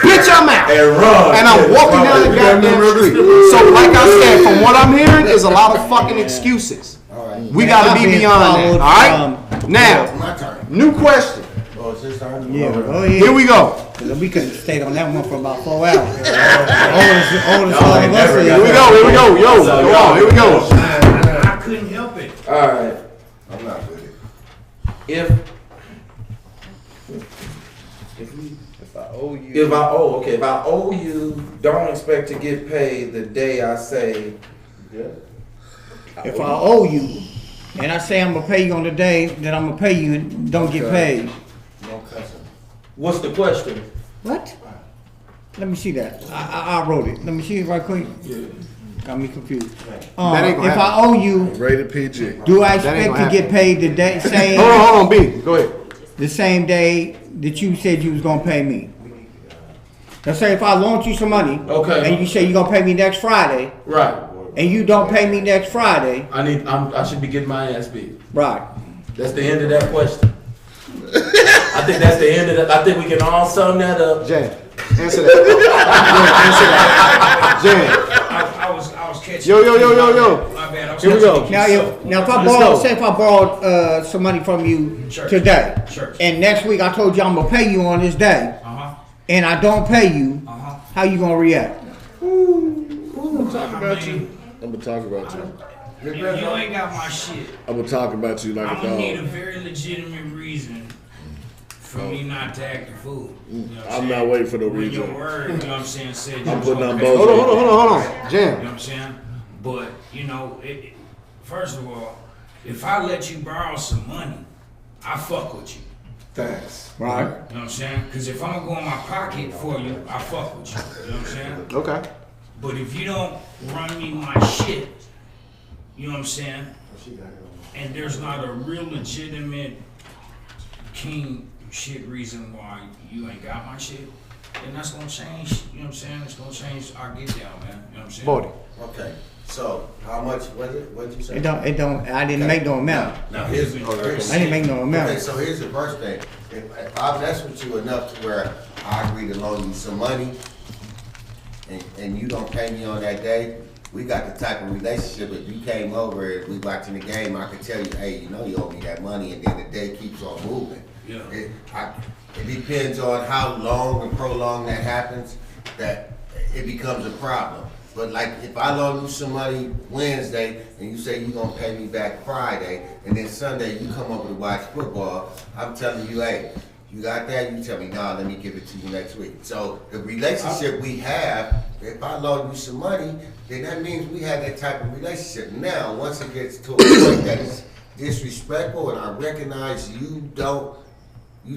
bitch, I'm out. And run. And I'm walking down the goddamn street. So like I said, from what I'm hearing is a lot of fucking excuses. We gotta be beyond that, alright? Now, My turn. new question. Oh, it's his turn? Yeah, go ahead. Here we go. We could have stayed on that one for about 4 hours. Oldest one of us. Here we go. Yo, come on, here we go. I couldn't help it. All right. I'm not with it. If I owe you, don't expect to get paid the day I say. If I owe you, and I say I'm gonna pay you on the day that I'm gonna pay you and don't get paid. No cussing. What's the question? What? Let me see that. I wrote it. Let me see it right quick. Got me confused. That ain't gonna If I happen. owe you, Rated PG. do I That ain't expect to gonna get paid the day same Hold on, B. Go ahead. the same day that you said you was gonna pay me? Let's say if I loaned you some money, Okay. and you say you're gonna pay me next Friday, Right. and you don't pay me next Friday, I should be getting my ass beat. right? That's the end of that question. I think that's the end of that. I think we can all sum that up. Jan, answer that. Jan. I was catching. Yo. My bad. I was Here we go. catching- Now, if I Let's borrow, go. say if I borrowed some money from you Sure. today, Sure. and next week I told you I'm gonna pay you on this day, and I don't pay you, how you gonna react? I'm gonna talk about you. I'm gonna talk about you. If you ain't got my shit, I'm gonna talk about you like I'm a gonna need a dog. very legitimate reason for me not to act a fool. You know what I'm saying? not waiting for no When reason. your word, you know what I'm saying, said you I'm was putting gonna on pay both. me. Hold on. You know Jan. what I'm saying? But, you know, first of all, if I let you borrow some money, I fuck with you. Thanks. Right. You know what I'm saying? Because if I'm going to go in my pocket for you, I fuck with you. You know what I'm saying? Okay. But if you don't run me my shit, you know what I'm saying? And there's not a real legitimate king shit reason why you ain't got my shit, then that's gonna change. You know what I'm saying? It's gonna change our get down, man. You know what I'm saying? 40. Okay, so how much was it? What'd you say? It don't, I didn't make no amount. Now, here's I didn't make no Okay, amount. so here's the first thing. If I mess with you enough to where I agree to loan you some money, and you don't pay me on that day, we got the type of relationship. If you came over, if we watching the game, I could tell you, hey, you know you owe me that money, and then the day keeps on moving. Yeah. It depends on how long and prolonged that happens, that it becomes a problem. But like, if I loan you some money Wednesday, and you say you're gonna pay me back Friday, and then Sunday you come over to watch football, I'm telling you, hey, you got that? You tell me, nah, let me give it to you next week. So the relationship we have, if I loan you some money, then that means we have that type of relationship. Now, once it gets to a point that is disrespectful, and I recognize you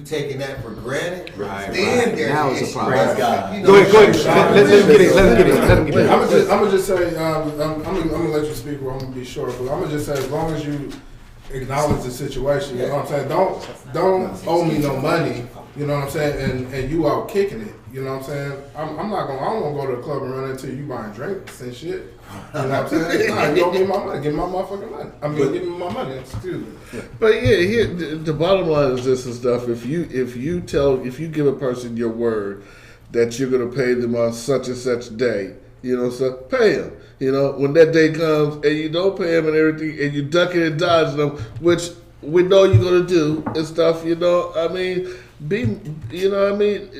taking that for granted, then there's Now an it's a issue. problem. Right? God. You know, Go ahead. Let him get it. Let him get it. I'm gonna just say, I'm gonna let you speak, or I'm gonna be short, but I'm gonna just say, as long as you acknowledge the situation, you know what I'm saying? Don't owe me no money, you know what I'm saying? And you out kicking it, you know what I'm saying? I don't wanna go to the club and run into you buying drinks and shit. You know what I'm saying? Nah, you owe me my money. Give me my motherfucking money. Give me my money. Excuse me. But yeah, here the bottom line is this and stuff. If you give a person your word that you're gonna pay them on such and such day, you know, so pay them. You know, when that day comes and you don't pay them and everything, and you ducking and dodging them, which we know you're gonna do and stuff. You know, I mean,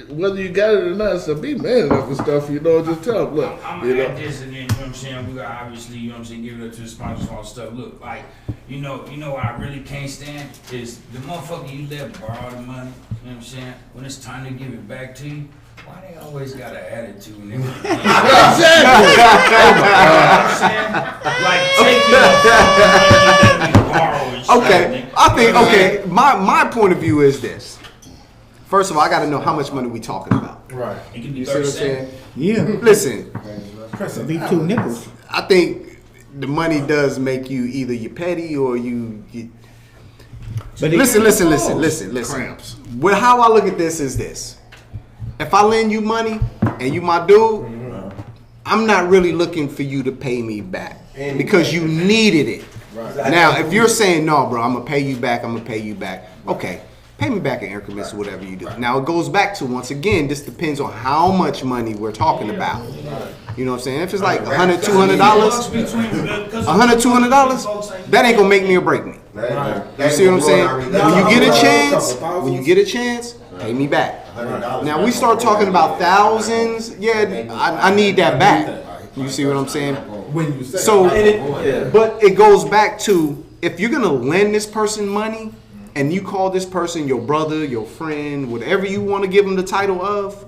whether you got it or not, so be man enough and stuff. You know, just tell them, look, I'm you gonna know. add this, and then, you know what I'm saying, we got obviously, you know what I'm saying, give it up to the sponsors and all the stuff. Look, like, you know what I really can't stand is the motherfucker you let borrow the money, you know what I'm saying, when it's time to give it back to you, Why they always got an attitude and everything? Like taking Okay, I think my point of view is this. First of all, I got to know how much money we talking about. Right. It can be You see what I'm 30 saying? Yeah. Listen, It'll be 2 nickels. I think the money does make you either you petty or you But it- listen. Cramps. Well, how I look at this is this. If I lend you money and you my dude, I'm not really looking for you to pay me back because you needed it. Right. Now, if you're saying, no, bro, I'm going to pay you back, okay, pay me back in increments or whatever you do. Now, it goes back to, once again, this depends on how much money we're talking about. You know what I'm saying? If it's like $100, $200, $100, $200, that ain't going to make me or break me. You see what I'm saying? When you get a chance, pay me back. Now, we start talking about thousands, I need that back. You see what I'm saying? When you say So, but it goes back to, if you're gonna lend this person money, and you call this person your brother, your friend, whatever you want to give them the title of,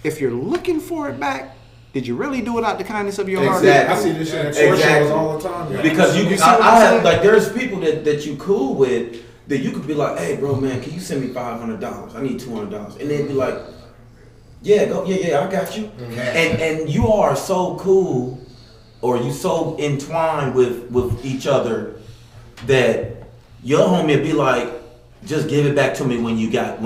if you're looking for it back, did you really do it out the kindness of your heart? Exactly. I see this shit at church Exactly. all the time. Yeah. Because You see what I I'm have saying? like there's people that you cool with that you could be like, hey bro, man, can you send me $500? I need $200, and they'd be like, yeah, I got you. And you are so cool, or you so entwined with each other that your homie would be like, just give it back to me when you can.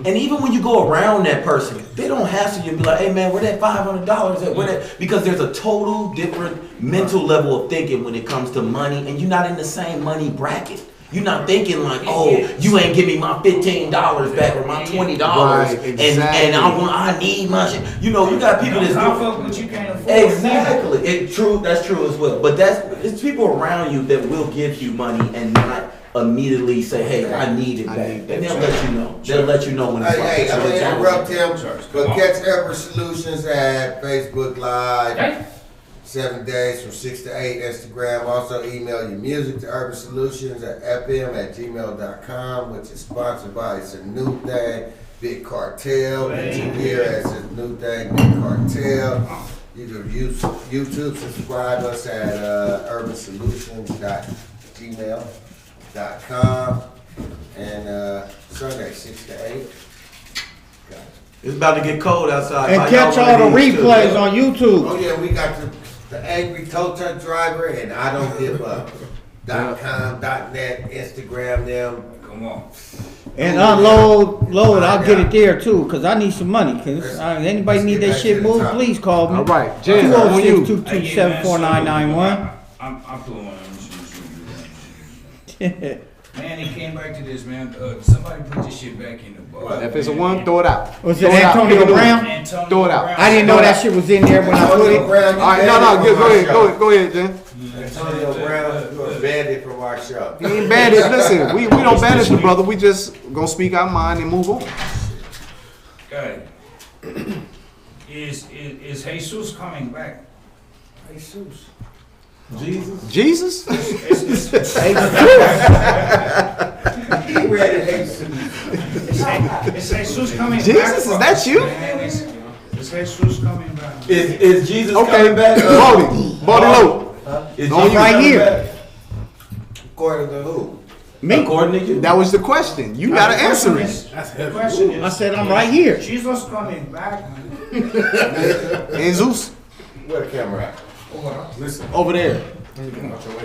And even when you go around that person, they don't hassle you and be like, hey man, where that $500 at? Where that? Because there's a total different mental level of thinking when it comes to money, and you're not in the same money bracket. You're not thinking like, oh, you ain't give me my $15 back or my $20, Right, and exactly. I need my shit. You know, you got people that's How doing. fuck what you can't afford? Exactly. That's true as well. But it's people around you that will give you money and not immediately say, hey, I need it back. And they'll let you know. They'll let you know when it's Hey, I'm gonna interrupt him, but Come catch Urban Solutions at Facebook Live, Hey. 7 days from 6 to 8, Instagram. Also email your music to Urban Solutions at fm@gmail.com, which is sponsored by, it's a new thing, Big Cartel. Engineer as a new thing, Big Cartel. You can YouTube subscribe us at urbansolutions.gmail.com, and Sunday 6 to 8. It's about to get cold outside. And catch all the replays on YouTube. Oh yeah, we got the Angry Tow Truck Driver and I Don't Give Up. .com, .net, Instagram them. Come on. And load, I'll get it there too, cause I need some money. Cause anybody need that shit moved, please call me. All right, Jen, on you. 206-227-4991. I'm throwing on. Man, it came back to this, man. Somebody put this shit back in the box. If it's a one, throw it out. Was Throw it it out. Antonio Pick a new Brown? one. Antonio Throw it out. Brown. I didn't know that shit was in there when I put it. Antonio Brown, All right, no, go ahead, Jen. Antonio Brown, you a bandit from our show. We ain't banish. Listen, we don't banish the brother. We just gonna speak our mind and move on. Okay. Is Jesus coming back? Jesus. Jesus? Is Jesus coming back? Jesus, is that you? Man, is Jesus coming back? Is Jesus Okay, coming back? Bodie low. Is I'm Jesus right coming here. back? According to who? Me. According to you. That was the question. You gotta answer it. The question is, I said I'm right here. Jesus coming back? Jesus, Where the camera at? Listen, over there.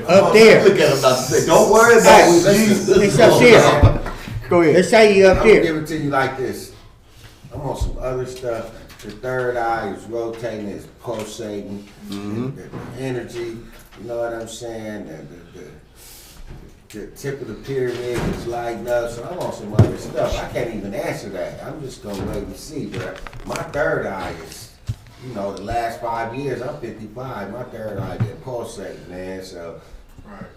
Up there. Look at him about to say, don't worry about it. Jesus. It's up there. Go ahead. Let's say you up I'm gonna there. give it to you like this. I'm on some other stuff. The third eye is rotating, it's pulsating. The energy, you know what I'm saying? The tip of the pyramid is lighting up. So I'm on some other stuff. I can't even answer that. I'm just gonna wait and see. But my third eye is, you know, the last 5 years, I'm 55. My third eye been pulsating, man. So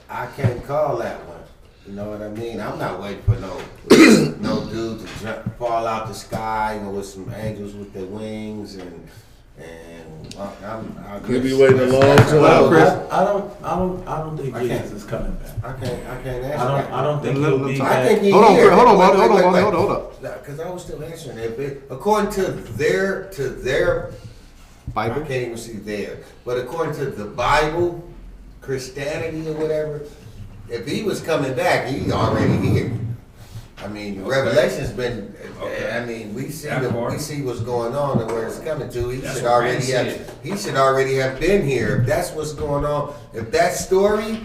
I can't call that one. You know what I mean? I'm not waiting for no dude to fall out the sky, you know, with some angels with their wings and And You be waiting a long time. I don't think Jesus is coming back. I can't answer I don't think Let he'll him be talk. I think back. he Hold on, here. hold on, Wait, hold on, wait, hold on. Because I was still answering it. But according to their Bible. I can't even see there. But according to the Bible, Christianity or whatever, if he was coming back, he's already here. I mean, Revelation's been. Okay. I mean, we see That part. we see what's going on and where it's coming to. He That's should what already Rand have. said. He should already have been here. If that's what's going on, if that story,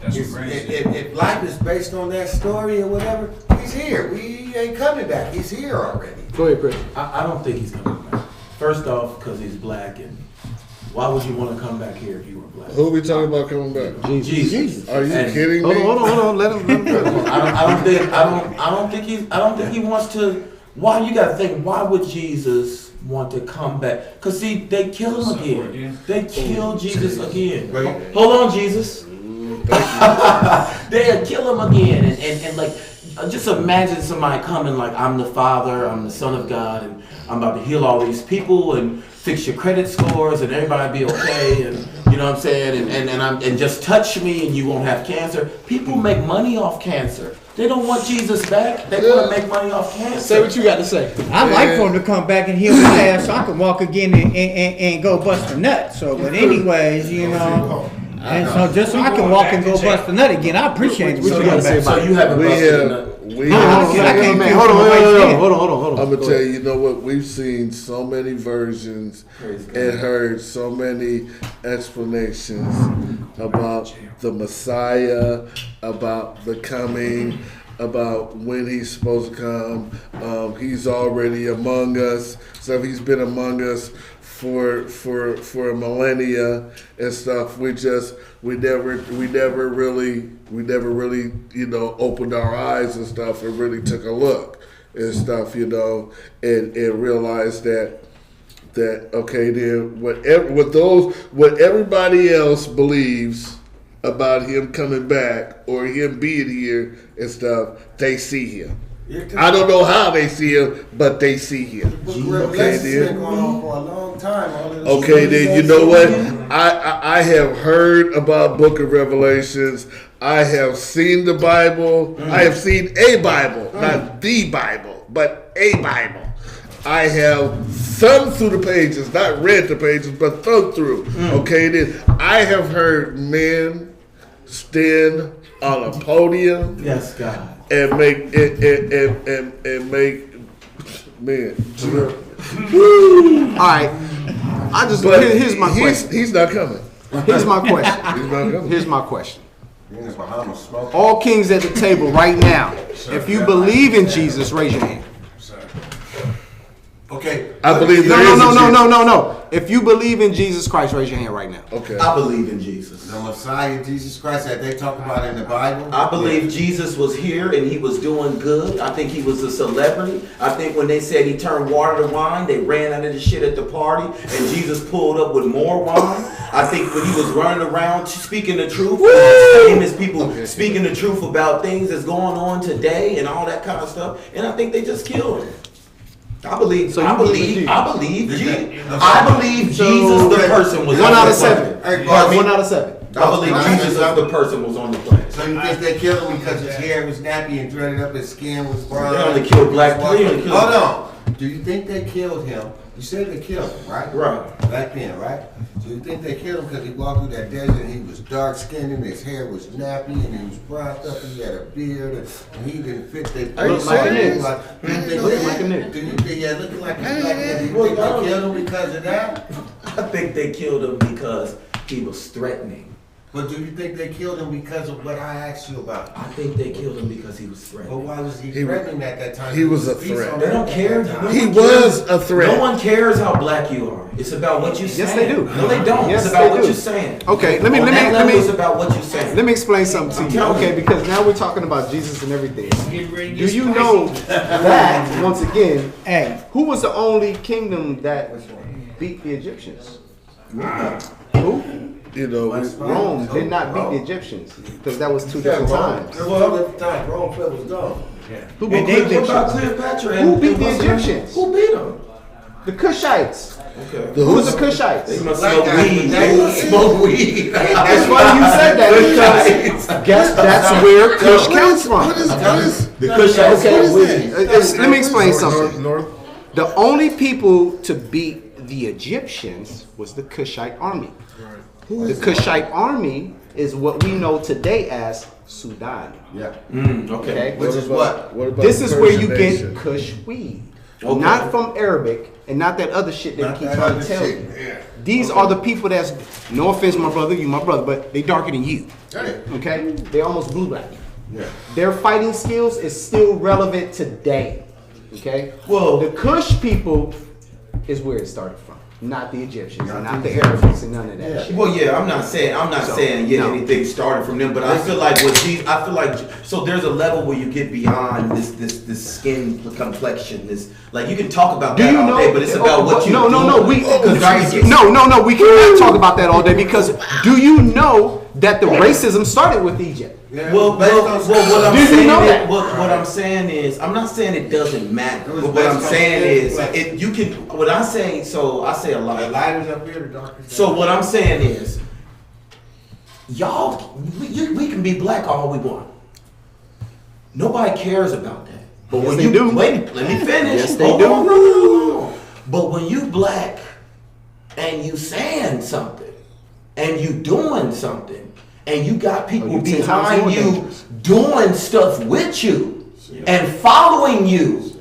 That's what is, Rand if, said. if life is based on that story or whatever, he's here. He ain't coming back. He's here already. Go ahead, Chris. I don't think he's coming back. First off, because he's black, and why would you want to come back here if you were black? Who we talking about coming back? Jesus. Are you And- kidding Hold me? on, hold on. Let him go. I don't think he wants to. Why you gotta think? Why would Jesus want to come back? Cause see, they kill him again. They kill Jesus again. Right. Hold on, Jesus. They'll kill him again, and like, just imagine somebody coming like, I'm the Father, I'm the Son of God, and I'm about to heal all these people and fix your credit scores, and everybody be okay, and you know what I'm saying, and just touch me, and you won't have cancer. People make money off cancer. They don't want Jesus back. They want to make money off cancer. Say what you got to say. I like for him to come back and heal his ass so I can walk again and go bust a nut. So, but anyways, you know, and so just so I can walk and go bust a nut again, I appreciate it. What you gotta say So about you haven't We busted a have, nut. we No, have, I can't feel Hold on, my wife's hand. hold on. I'm gonna Go tell ahead. you, you know what? We've seen so many versions Praise God. and heard so many explanations about the Messiah, about the coming, about when he's supposed to come. He's already among us, so he's been among us for a millennia and stuff. We never really opened our eyes and stuff and really took a look and stuff, and realized that okay, then what everybody else believes about him coming back or him being here and stuff, they see him. I don't know how they see him, but they see him. Okay, Revelation's then. been going on for a long time. All of this Okay, then you know what? I have heard about Book of Revelations. I have seen the Bible. I have seen a Bible, not the Bible, but a Bible. I have thumbed through the pages, not read the pages, but thumbed through. Okay, then I have heard men stand on a podium Yes, God. and make man. All right. But Here's my question. He's not coming. Here's my question. He's not coming. Here's my question. You're in the Bahamas smoking. All kings at the table right now. If you believe in Jesus, raise your hand. Okay. I believe there No, is no, a no, no, Jesus. no, no. If you believe in Jesus Christ, raise your hand right now. Okay. I believe in Jesus. The Messiah, Jesus Christ, that they talk about in the Bible. I believe Jesus was here and he was doing good. I think he was a celebrity. I think when they said he turned water to wine, they ran out of the shit at the party and Jesus pulled up with more wine. I think when he was running around speaking the truth, famous people speaking the truth about things that's going on today and all that kind of stuff. And I think they just killed him. I believe Jesus the person was 1 on out the of 7. planet. Pardon me? 1 out of 7. I believe Jesus the person was on the planet. So you think they killed him because his hair was nappy and dreaded up, his skin was brown? They only killed black people. They only killed- Hold on. Do you think they killed him? You said they killed him, right? Right. Back then, right? So you think they killed him because he walked through that desert and he was dark skinned and his hair was nappy and he was bronzed up and he had a beard and he didn't fit their Are you look serious? like do you think Look like a nigga. Do you think looking like a black man? Do you think they killed him because of that? I think they killed him because he was threatening. But do you think they killed him because of what I asked you about? I think they killed him because he was But threatening. why was he He- threatening at that time? he was a Peace threat. on They don't earth care. at that time. He was a threat. No one cares how black you are. It's about what you say. Yes, they do. No, they don't. Yes, it's about they what do. you're saying. Okay, On that level, it's about what you're saying. Let me explain something to you. Tell me. Okay, because now we're talking about Jesus and everything. Get ready to Do get you spicy. know that, once again, Hey, who was the only kingdom that beat the Egyptians? Who? You know, Rome did not beat the Egyptians because that was 2 different times. Well, at the time, Rome was gone. Who And beat they the What about Egyptians? Cleopatra? Who and- beat the and- Egyptians? Who beat them? The Cushites. Okay. Who's the Cushites? They must Black smoke guys, weed. they smoke weed. It's funny you said that because guess that's where Kush comes from. The Cushites smoke weed. Let me explain something. North. The only people to beat the Egyptians was the Kushite army. The Kushite army is what we know today as Sudan. Yeah. Okay. Which is what? What about This the is where you Persian get nation? Kush weed. Okay. Not from Arabic and not that other shit they Not keep that trying other to tell shit, you. yeah. These are the people that's, no offense, my brother, you my brother, but they darker than you. Hey. Okay? They almost blue black. Yeah. Their fighting skills is still relevant today. Okay? Well- the Kush people is where it started from. Not the Egyptians, and not the Arabics, and none of that shit. Well, yeah, I'm not saying no. anything started from them, but I feel like so there's a level where you get beyond this skin complexion. This, like, you can talk about Do that you all know? day, but it's about what you no, we We cannot talk about that all day because do you know that the racism started with Egypt? Yeah. Well, Based on- what I'm Do you saying know is, that? what I'm saying is, I'm not saying it doesn't matter. It was But what I'm based on saying skin is, complexion. you can. What I'm saying, so I say a lot. The lighters up here, the darkest. So what I'm saying is, y'all, we can be black all we want. Nobody cares about that. But Yes, when they you do. wait, let me finish. Yes, they Hold do. on, hold on. But when you black and you saying something and you doing something and you got people you 10 times behind more you dangerous. doing stuff with you and following you,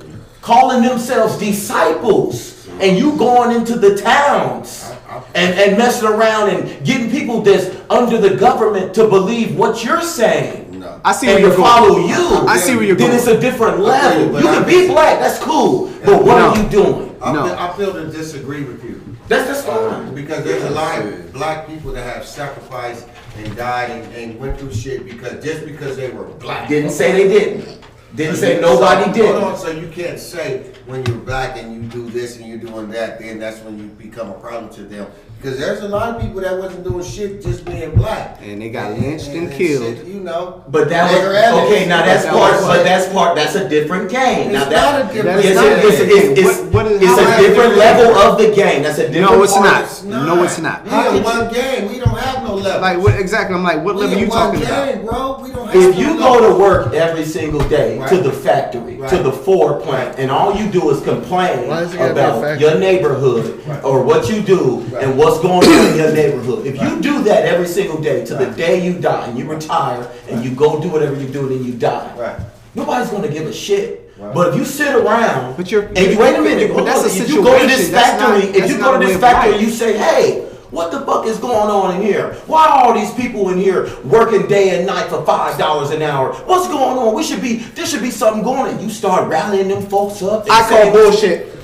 calling themselves disciples, and you going into the towns and messing around and getting people that's under the government to believe what you're saying. No. I see where And you're to going. follow you. I see where you're Then going. it's a different level. but You can be black, that's cool. But what are you doing? I feel to disagree with you. That's fine. Because there's a lot of black people that have sacrificed and died and went through shit just because they were black. Didn't say they didn't. Didn't say nobody Hold did. on, so you can't say when you're black and you do this and you're doing that, then that's when you become a problem to them. Because there's a lot of people that wasn't doing shit just being black. And they got lynched and killed. shit, you know. But that Later was evidence. okay. Now that's But part. that was- But that's a different game. Now It's that not a different it's, game. it's How a different level of the game. That's a different. No, it's part. not. No, it's not. We in one game. We don't have no level. Like what exactly? I'm like, what we level in you one talking game, about? bro. We don't have If no you level. go to work every single day Right. to the factory, to Right. the Ford plant, and all you do is complain Why is it gotta be a about factory? your neighborhood or what you do and what's going on in your neighborhood, if you do that every single day to the day you die and you retire and you go do whatever you do and then you die, Right. nobody's gonna give a shit. Right. But if you sit around But you're- and you wait a minute, but that's a if you go to this situation. That's factory, not- if that's you not go a to way this of factory life. and you say, hey, what the fuck is going on in here? Why are all these people in here working day and night for $5 an hour? What's going on? There should be something going on. You start rallying them folks up. and I call saying- bullshit.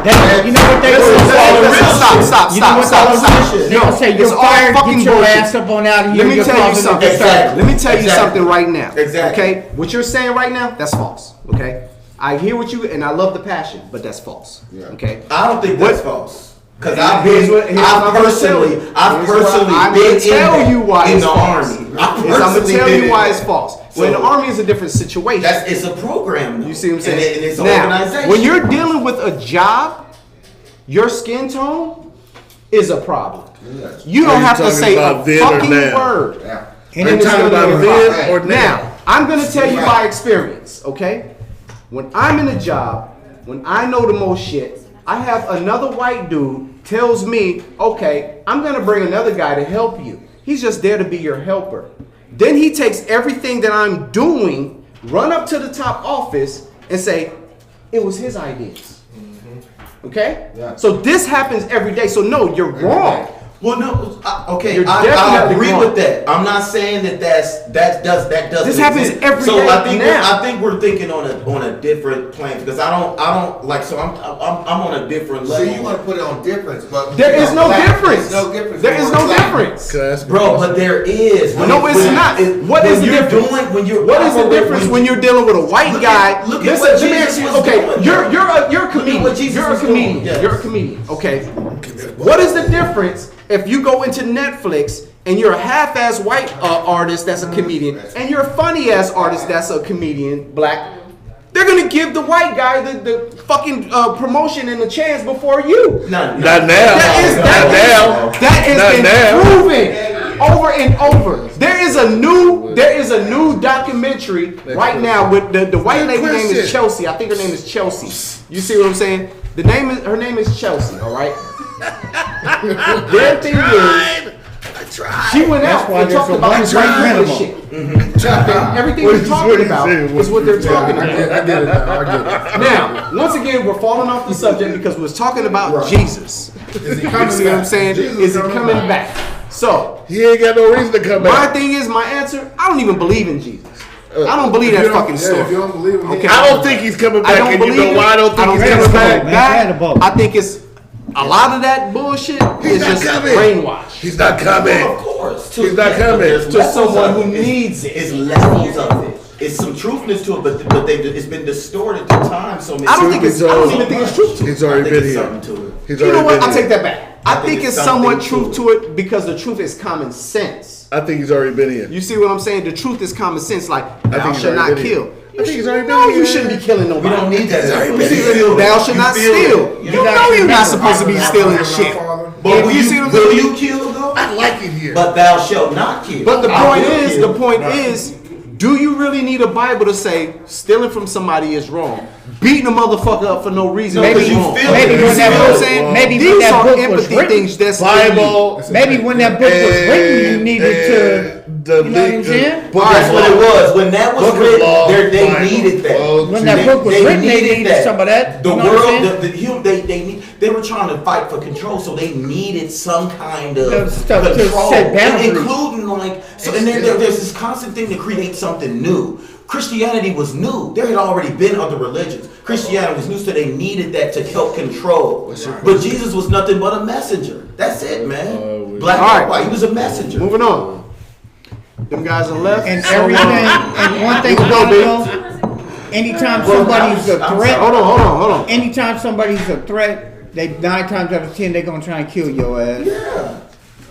You know what they Listen, will stop. You know what Stop. They will say it's you're all fired. fucking Get your bullshit. ass up on out of here. Let me You're tell you causing a something. Exactly. Let me tell you Exactly. something right now. Exactly. Okay, what you're saying right now, that's false. Okay, I hear what you and I love the passion, but that's false. Yeah. Okay. I don't think that's false. Because I've Here's what I'm gonna personally tell you. I'm been gonna tell in you why in it's the false. army. I'm gonna tell you why it's false. When the So- army is a different situation. It's a program. Though. You see what I'm saying? And it's an now, organization. when you're dealing with a job, your skin tone is a problem. You Are don't you have to talking say about a then or fucking now? word. Yeah. And Are you it's talking gonna about be a then problem. or now? Now, I'm going to tell you by experience, okay? When I'm in a job, when I know the most shit, I have another white dude tells me, okay, I'm going to bring another guy to help you. He's just there to be your helper. Then he takes everything that I'm doing, run up to the top office and say, it was his ideas. Okay? Yeah. So this happens every day. So no, you're wrong. Well, no, okay, You're I definitely agree wrong. with that. I'm not saying that that doesn't. This happens exist. every so day I think now. I think we're thinking on a different plane because I don't like. So I'm on a different So level. you want to put it on difference, but There is no difference. There's no difference. There is no Black. difference. Can I ask a Bro, question? but there is. No, it's not. What is the difference? What is the difference when you're dealing with a white Look guy? at what Listen, let me Jesus ask you. was Okay, doing, you're though. you're a Look at comedian. what Jesus You're a was doing, comedian. yes. You're a comedian. Okay. What is the difference if you go into Netflix and you're a half-ass white artist that's a comedian, and you're a funny-ass artist that's a comedian, black? They're gonna give the white guy the fucking promotion and the chance before you. Not Not now. That has been proven over and over. There is a new documentary right now with the white lady name is Chelsea. I think her name is Chelsea. You see what I'm saying? Her name is Chelsea. All right. Their thing is. She went out and talked about this white privilege shit. Everything we're talking about is what they're talking about. I get it. Now, once again, we're falling off the subject because we're talking about Jesus. Is he You coming see what I'm back? saying? Jesus Is he coming back? So, He ain't got no reason to come my back. thing is, my answer, I don't even believe in Jesus. I don't believe that fucking If story. you don't believe him, Okay. I don't think he's coming I back, don't and you believe know it. why I don't think he's think coming it's back? coming Man, back. I think it's a lot of that bullshit is not just coming. brainwash He's not coming. Of course. He's not coming. There's to levels someone of who it. needs it. It's levels of it. It's some truthness to it, but it's been distorted through time. So I don't even think it's truth to it. He's already been here. Something to it. He's You know already what? been I'll here. take that back. I think it's somewhat something truth to it because the truth is common sense. I think he's already been here. You see what I'm saying? The truth is common sense. Like, thou think he's shalt not already been kill. here. I think he's already been No, here. you shouldn't be killing nobody. We don't need that. Thou shalt not steal. You know you're not supposed to be stealing shit. But will You see what I'm will saying? you kill though? I like it here. But thou shalt not kill. But the I point will is, kill. do you really need a Bible to say stealing from somebody is wrong? Beating a motherfucker up for no reason. No, Maybe 'cause you you feel feel it. it. You You see feel what I'm it. saying? Maybe when These that are book was empathy written, things that's Bible. Maybe when that book was written, you needed to. You know what I'm saying? That's what it was. When that was Book of written, law, they Bible. needed that. When that book was written, they needed some of that. The You know what I'm world, saying? they were trying to fight for control, so they needed some kind of Those stuff to control, set boundaries. including like. So, and then there's this constant thing to create something new. Christianity was new. There had already been other religions. Christianity was new, so they needed that to help control. But Jesus was nothing but a messenger. That's it, man. Black All and right. white. He was a messenger. Moving on. Them guys are left. And So, everything, and one thing about it though, anytime somebody's a threat, Hold on. anytime somebody's a threat, they 9 times out of 10 they gonna try and kill your ass. Yeah.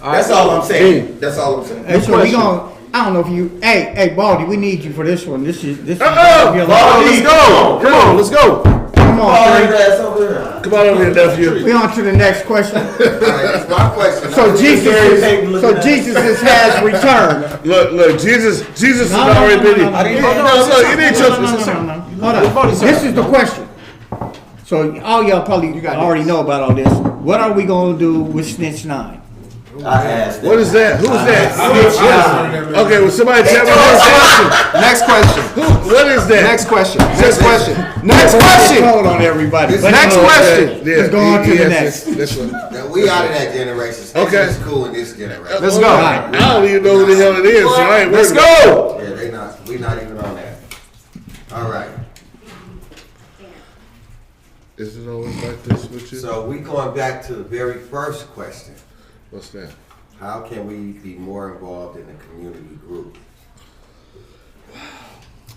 That's all I'm saying. That's all I'm saying. And so we question. gonna, I don't know if you, hey Baldy, we need you for this one. This is Let's go. Come on, let's go. Come on, Oh, Frank. that's over there. Come on over here, nephew. We on to the next question. All right, that's my question. So Jesus has returned. Look, Jesus has No, already been here. no, No, you need to. Hold on. This is the question. So all y'all probably already know about all this. What are we gonna do with Snitch 9? I asked that. What is that? Who's that? Okay, well, somebody tell me Next question. what is that? Next question. Hold on, everybody. Next question. Let's go on to the next. This one. Now, we out of that generation. Okay. It's cool in this generation. Let's go. I don't even know who the hell it is, so I ain't Let's worried about it. go. Yeah, we not even on that. All right. Is it always like this with you? So we going back to the very first question. What's that? How can we be more involved in the community group?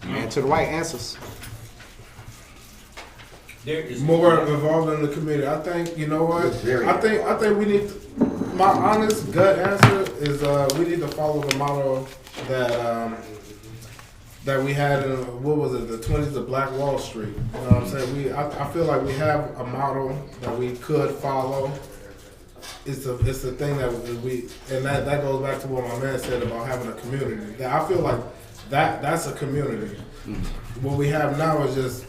Man to the right answers. There is More involved in the community. I think, you know what? Very I think we need to, my honest gut answer is we need to follow the model that we had in, what was it, the 20s of Black Wall Street. You know what I'm saying? I feel like we have a model that we could follow. It's the thing that that goes back to what my man said about having a community. That I feel like that's a community. What we have now is just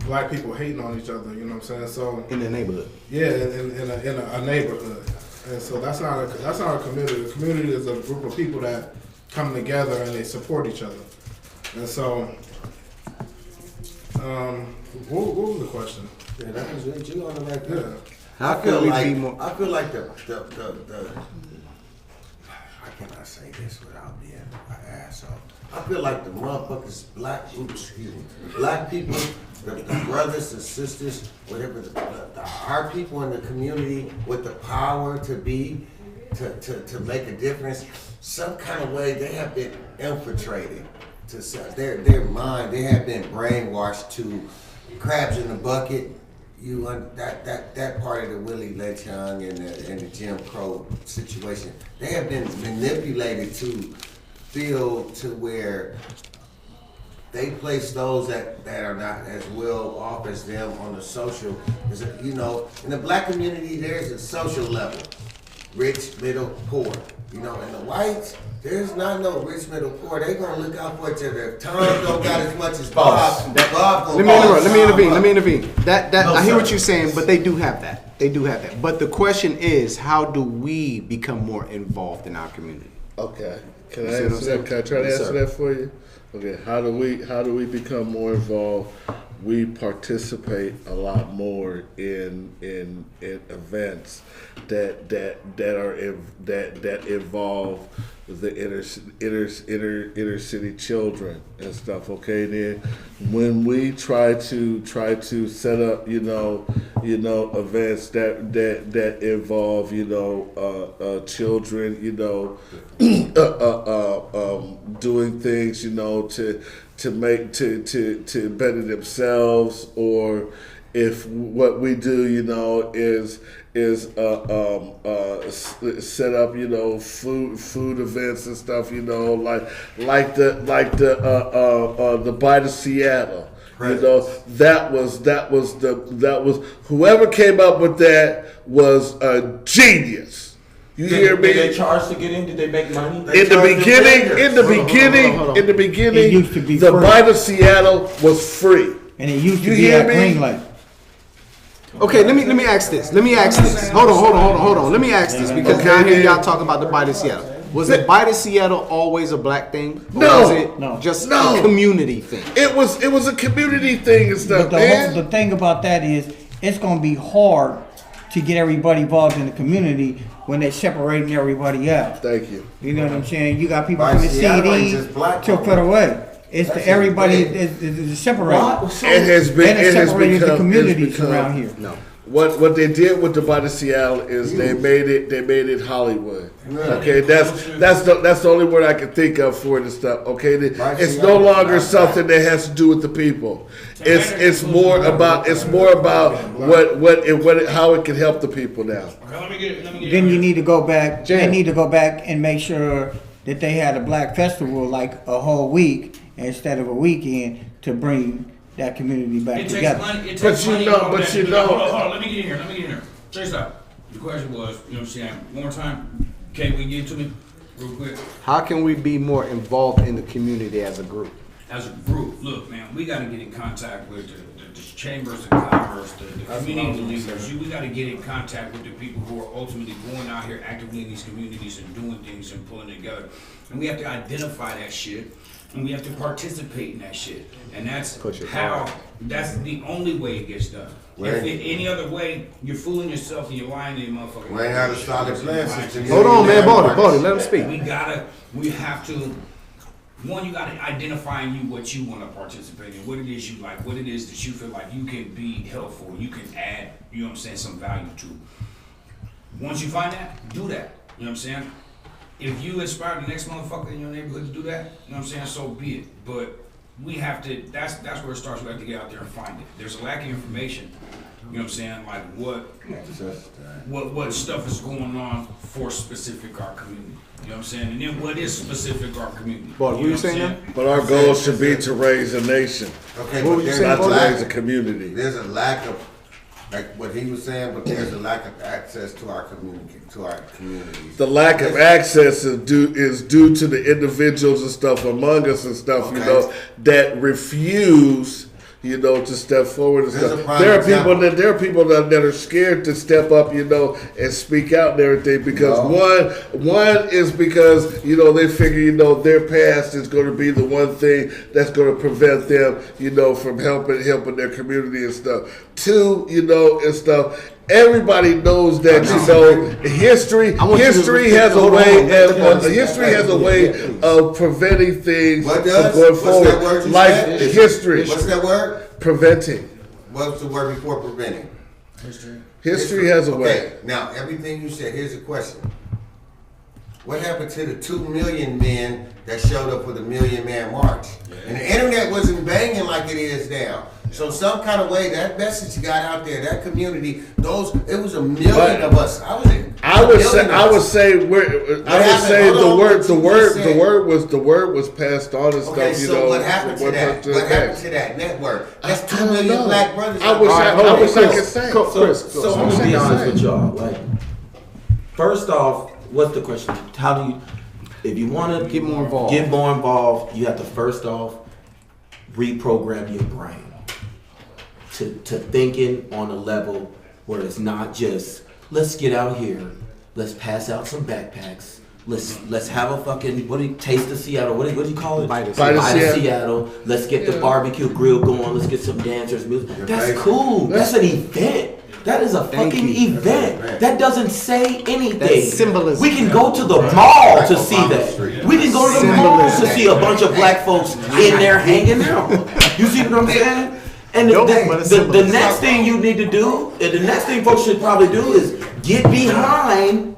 black people hating on each other. You know what I'm saying? So In the neighborhood. yeah, in a neighborhood, and so that's not a community. A community is a group of people that come together and they support each other. And so, what was the question? Yeah, that was it. You on the right path. Yeah. How I feel can we like be more? I feel like the how can I say this without being an asshole? I feel like the motherfuckers, black people, the brothers, the sisters, whatever, our people in the community with the power to be, to make a difference, some kind of way they have been infiltrated to their mind. They have been brainwashed to crabs in the bucket. That part of the Willie Lechon and the Jim Crow situation, they have been manipulated to feel to where they place those that are not as well off as them on the social. You know, in the black community, there's a social level, rich, middle, poor. You know, in the whites, there's not no rich, middle, poor. They gonna look out for each other. If Tom don't got as much as Bob, Bob gonna Let me intervene. That I hear what you're saying, but they do have that. They do have that. But the question is, how do we become more involved in our community? Okay. Can I answer that? Can I try to answer that for you? Okay. How do we become more involved? We participate a lot more in events that involve the inner city children and stuff. Okay, then when we try to set up events that involve children doing things to better themselves, or if what we do is set up food events and stuff like the Battee Seattle. That was whoever came up with that was a genius. You hear me? Did they charge to get in? Did they make money? In the beginning, It used to be the free. Battee Seattle was free. And it used to You be hear at me? green light. Okay, let me ask this. Hold on. Let me ask this because Okay, now I hear then. y'all talking about the Battee Seattle. Was the Battee Seattle always a black thing? Or No. was it No. just No. a community thing? It was a community thing and stuff, But man. the thing about that is, it's going to be hard to get everybody involved in the community when they're separating everybody out. Thank you. You know what I'm saying? You got people By from the Seattle ain't CD just black to people. Federal Way. It's That's the everybody just is separated. It has been. And it It has separated the become. communities it's become- around here. No. What they did with the Battee Seattle is they made it Hollywood. Okay, that's the only word I can think of for it and stuff. Okay, it's no longer something that has to do with the people. It's more about how it can help the people now. Let me get Then you need to go back. Jam. They need to go back and make sure that they had a black festival like a whole week instead of a weekend to bring that community back It takes together. money. It But takes you money know- to go but back. you know- Hold on. Let me get in here. Check this out. The question was, you know what I'm saying? One more time. Can we get it to me real quick? How can we be more involved in the community as a group? As a group, look, man, we got to get in contact with the chambers of commerce, the community leaders. We got to get in contact with the people who are ultimately going out here actively in these communities and doing things and pulling together. And we have to identify that shit, and we have to participate in that shit. And that's that's the only way it gets done. If any other way, you're fooling yourself and you're lying to your motherfucker. We ain't had a solid plan system. Hold on, man, Battee, let him speak. We have to. One, you gotta identify in you what you want to participate in, what it is you like, what it is that you feel like you can be helpful, you can add, you know what I'm saying, some value to. Once you find that, do that. You know what I'm saying? If you inspire the next motherfucker in your neighborhood to do that, you know what I'm saying, so be it. But we have to, that's where it starts. We have to get out there and find it. There's a lack of information, you know what I'm saying, like what stuff is going on for specific our community. You know what I'm saying? And then what is specific our community? What were you know saying what I'm now? But our goal should be to raise a nation, Okay, What but were you there's saying, not to Battee? raise a community. There's a lack of, like what he was saying, but there's a lack of access to our community, communities. The lack of access is due to the individuals and stuff among us and stuff, Okay. that refuse, to step forward and There's a stuff. prime There are example. people that are scared to step up, and speak out and everything because one is because they figure their past is going to be the one thing that's going to prevent them, from helping their community and stuff. Two, and stuff. Everybody knows that history has a way of preventing things What from does? going What's that forward. word you Like said? history, What's that word? preventing. What's the word before preventing? History has a way. Okay, now everything you said, here's a question. What happened to the 2 million men that showed up for the Million Man March? And the internet wasn't banging like it is now. So some kind of way that message got out there, that community, it was a million of us. I would say the word was passed on and stuff. Okay, You so know, what happened to that? What happened to that network? That's 2 million black brothers. I wish I could say. So I'm gonna be honest with y'all. Like, first off, what's the question? How do you, if you want to Get more involved. you have to first off reprogram your brain to thinking on a level where it's not just let's get out here, let's pass out some backpacks. Let's have a fucking taste of Seattle. What do you call it? Bite of Seattle. Let's get the barbecue grill going. Let's get some dancers. Music. That's cool. That's an event. That is a fucking event. That doesn't say anything. That's symbolism. We can go to the mall to see that. We can go to the mall to see a bunch of black folks in there hanging out. You see what I'm saying? And the next thing you need to do, and the next thing folks should probably do is get behind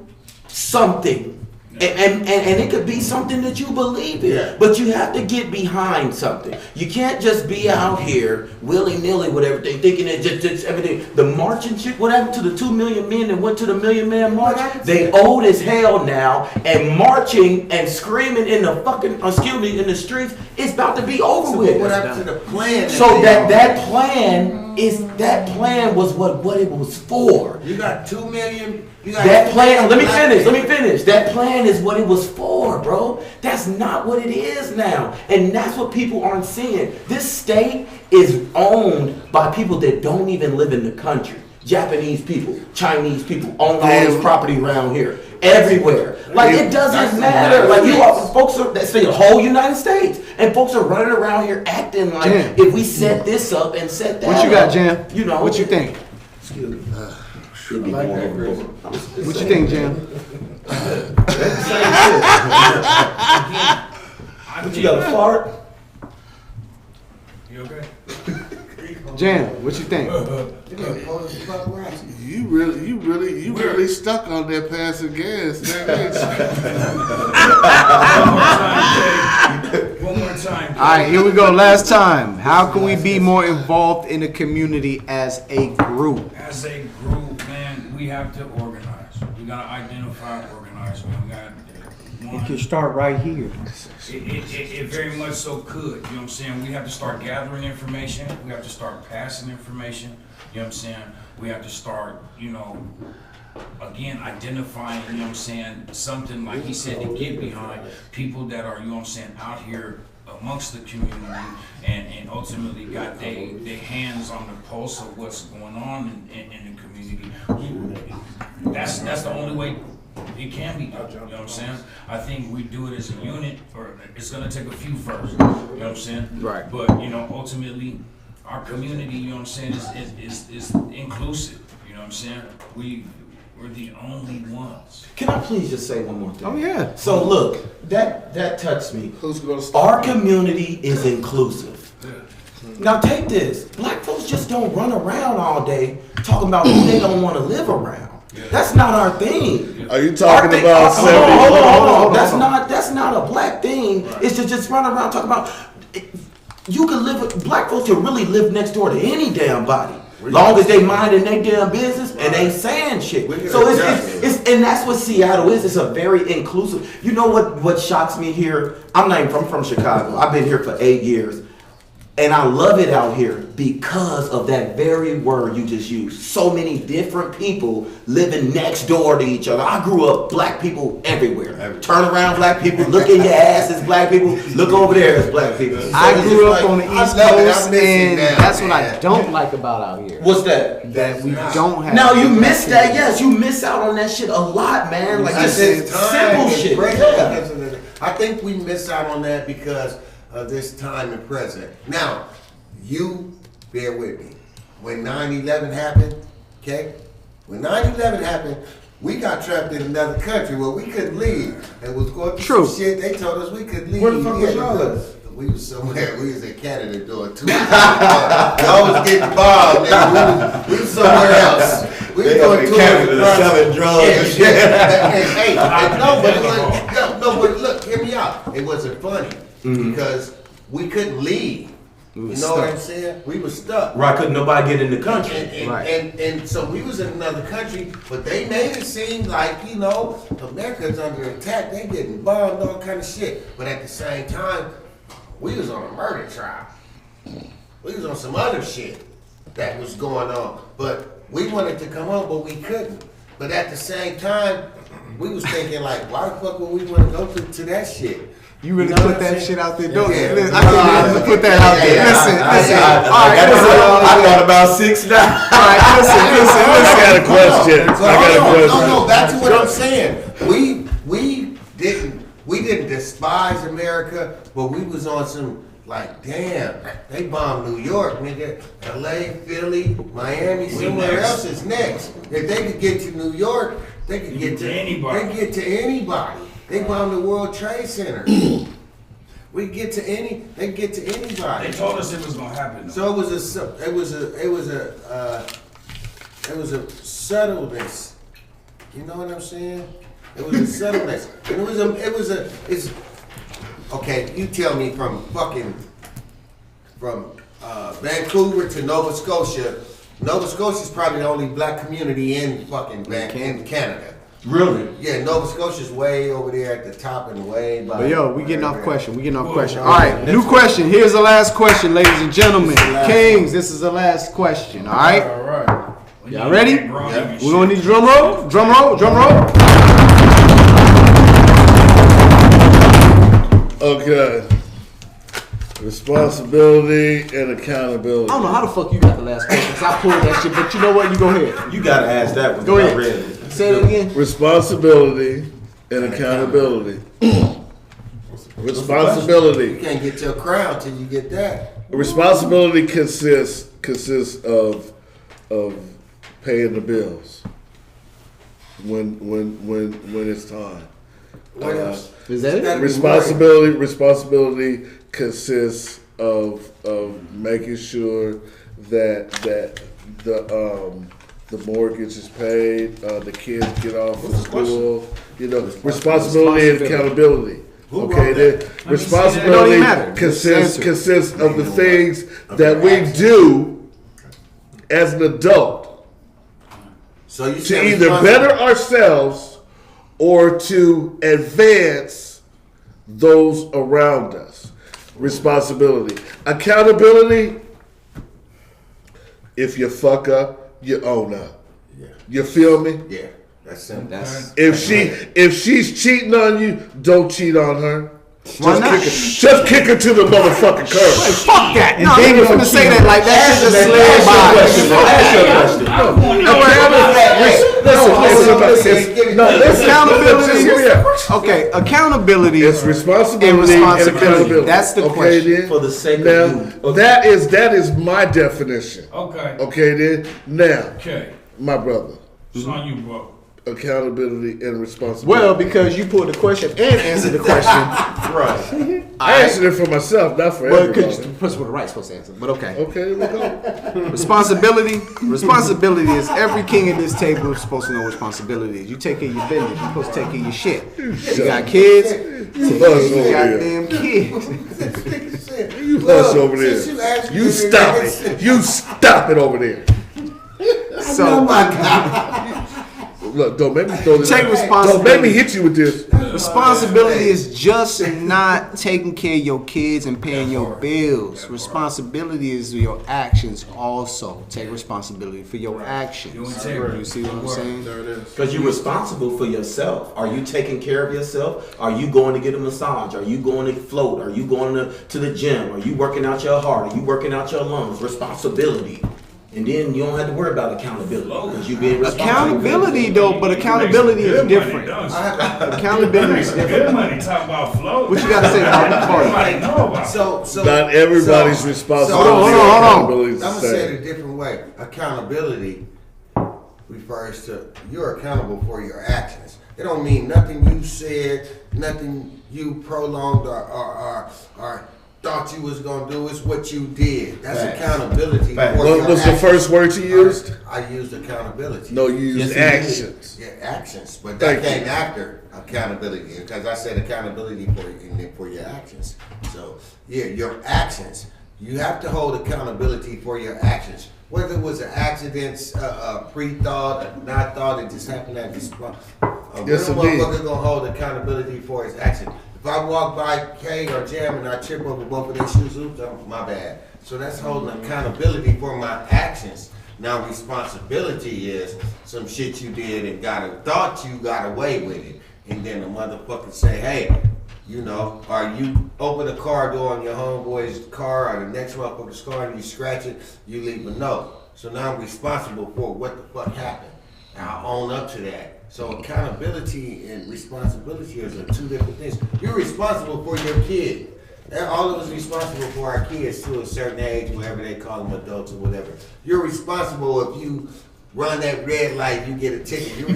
something. And it could be something that you believe in, but you have to get behind something. You can't just be out here willy-nilly with everything, thinking that just everything. The marching shit, what happened to the 2 million men that went to the Million Man March? They old as hell now, and marching and screaming in the fucking, in the streets, it's about to be over with. What happened to the plan? So that plan was what it was for. You got 2 million. That plan, let me finish. That plan is what it was for, bro. That's not what it is now. And that's what people aren't seeing. This state is owned by people that don't even live in the country. Japanese people, Chinese people own all this property around here. Everywhere. Like, it doesn't matter. Like, folks are, that's the whole United States. And folks are running around here acting like if we set this up and set that up. What you got, Jam? You know. What you think? Excuse me. What you think, Jam? What you got, a fart? You okay? Jam, what you think? You really stuck on that passing gas. One more time. All right, here we go. Last time. How can we be more involved in the community as a group? As a group, man, we have to organize. We gotta identify and organize, man. We got You can start right here. It very much so could. You know what I'm saying? We have to start gathering information. We have to start passing information. You know what I'm saying? We have to start, again, identifying, something like he said, to get behind people that are, out here amongst the community and ultimately got their hands on the pulse of what's going on in the community. That's the only way it can be done. You know what I'm saying? I think we do it as a unit, or it's gonna take a few first. You know what I'm saying? Right. But ultimately, our community, you know what I'm saying, is inclusive. You know what I'm saying? We're the only ones. Can I please just say one more thing? Oh yeah. So look, that touched me. Who's gonna stop? Our community is inclusive. Now take this. Black folks just don't run around all day talking about who they don't want to live around. That's not our thing. Are you talking about? Hold on. That's not a black thing. It's to just run around talking about. You can live. Black folks can really live next door to any damn body, long as they minding their damn business and they saying shit. So it's and that's what Seattle is. It's a very inclusive. You know what shocks me here? I'm from Chicago. I've been here for 8 years. And I love it out here because of that very word you just used. So many different people living next door to each other. I grew up black people everywhere. Turn around black people, look in your ass as black people, look over there as black people. So I grew up on the East Coast, and that's what I don't like about out here. What's that? That we don't have. Now you miss that, yes. You miss out on that shit a lot, man. Like just simple shit. I think we miss out on that because of this time and present. Now, you bear with me. When 9/11 happened, okay? When 9/11 happened, we got trapped in another country where we couldn't leave. And was going through some shit. They told us we could leave. Where the fuck was y'all at? We was somewhere. We was in Canada doing tours. Y'all was getting bombed, nigga. We was somewhere else. We was doing tours. Canada selling drugs. No, but look, hear me out. It wasn't funny because we couldn't leave. You know what I'm saying? We was stuck. Right, couldn't nobody get in the country. And so we was in another country, but they made it seem like, you know, America's under attack. They getting bombed, all kind of shit. But at the same time, we was on a murder trial. We was on some other shit that was going on. But we wanted to come home, but we couldn't. But at the same time, we was thinking like, why the fuck would we want to go to that shit? You really You know put what I'm that saying? shit out there, don't you? Yeah. Listen, I can't put that out there. Listen. All right, I thought about 6 now. All right, listen. I got a question. No, back to what I'm saying. We didn't despise America, but we was on some like, damn, they bombed New York, nigga. LA, Philly, Miami, somewhere else is next. If they could get to New York, they could get to anybody. They get to anybody. They bombed the World Trade Center. We get to they get to anybody. They told us it was gonna happen. Though. So it was a subtleness. You know what I'm saying? It was a subtleness. And it's okay, you tell me from Vancouver to Nova Scotia. Nova Scotia is probably the only black community in in Canada. Really? Yeah, Nova Scotia's way over there at the top and way by. But yo, we getting off question. All right, new question. Here's the last question, ladies and gentlemen. Kings, this is the last question. All right. All right. Y'all ready? Yeah. We're gonna need drum roll. Drum roll. Okay. Responsibility and accountability. I don't know how the fuck you got the last question, because I pulled that shit, but you know what? You go ahead. You gotta ask that one. Go ahead. I read it. Say it again. Responsibility and accountability. Responsibility. You can't get your crown till you get that. Responsibility consists of paying the bills when it's time. What else? Is that it? Responsibility consists of making sure that the mortgage is paid, the kids get off of school. You know, responsibility and accountability. Okay, then responsibility consists of the things that we do as an adult So you to either better ourselves or to advance those around us. Responsibility. Accountability, if you fuck up, you own up. Yeah. You feel me? Yeah, that's simple. If she's cheating on you, don't cheat on her. Why not? Just kick her to the motherfucking curb. Fuck that. And No, then you was go gonna say cheat. that like that shit just slid by. Okay, accountability It's responsibility and accountability. That's the okay, question. Then? For the sake of Now, you. that is my definition. Okay. Okay, then. Now, Okay. my brother, It's on you, bro. accountability and responsibility. Well, because you pulled the question and answered the question. Right. I answered it for myself, not for Well, everybody. because the person with the right supposed to answer. But okay. Okay, here we go. Responsibility is every king at this table is supposed to know what responsibility is. You take care of your business. You're supposed to take care of your shit. You got kids. Take care of your goddamn kids. You hush over there. You stop it. You stop it over there. So Look, don't make me throw this. Take Don't responsibility. make me hit you with this. responsibility is just not taking care of your kids and paying your bills. Responsibility is your actions also. Take responsibility for your actions. You see what I'm saying? There it is. Because you're responsible for yourself. Are you taking care of yourself? Are you going to get a massage? Are you going to float? Are you going to the gym? Are you working out your heart? Are you working out your lungs? Responsibility. And then you don't have to worry about accountability because you're being responsible. Accountability though, but accountability is different. Accountability is Good different. money, talk about flow. What you gotta say about that part? Everybody know about. So Not everybody's responsibility. hold on. Accountability is the I'm gonna say same. it a different way. Accountability refers to you're accountable for your actions. It don't mean nothing you said, nothing you prolonged or thought you was gonna do. It's what you did. That's Facts. accountability. Facts. For What your was the actions. first word you used? I used accountability. No, you used Yes, you did. actions. Yeah, actions, but that Thank you. came after accountability because I said accountability for your actions. So yeah, your actions. You have to hold accountability for your actions. Whether it was an accident, pre-thought, a not thought, it just happened at this point. Yes, Real indeed. motherfucker gonna hold accountability for his action. If I walk by Kay or Jam and I trip over both of their shoes, oops, my bad. So that's holding accountability for my actions. Now responsibility is some shit you did and thought you got away with it. And then the motherfucker say, hey, you know, or you open a car door on your homeboy's car or the next motherfucker's car and you scratch it, you leave a note. So now I'm responsible for what the fuck happened. Now I own up to that. So accountability and responsibility are two different things. You're responsible for your kid. All of us responsible for our kids to a certain age, whatever they call them, adults or whatever. You're responsible if you run that red light, you get a ticket. You're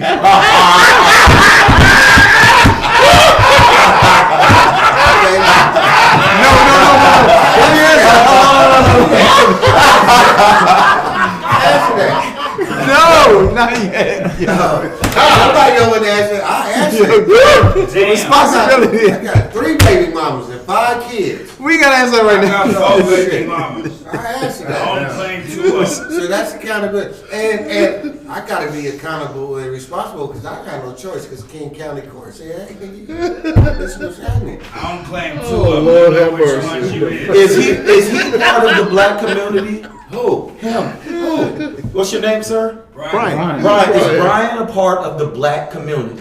No, not yet. Nobody know what to answer. I answer. Responsibility. I got 3 baby mamas and 5 kids. We gotta answer that right now. No, baby mamas. I answer I that. only claim 2 of them. So that's accountability. And I gotta be accountable and responsible because I got no choice because King County Court said, hey, nigga, this was happening. I don't claim 2 Oh, of them. Lord You know have which mercy. ones you is. Is he part of the black community? Who? Him. Who? What's your name, sir? Brian. Brian. Is Brian a part of the black community?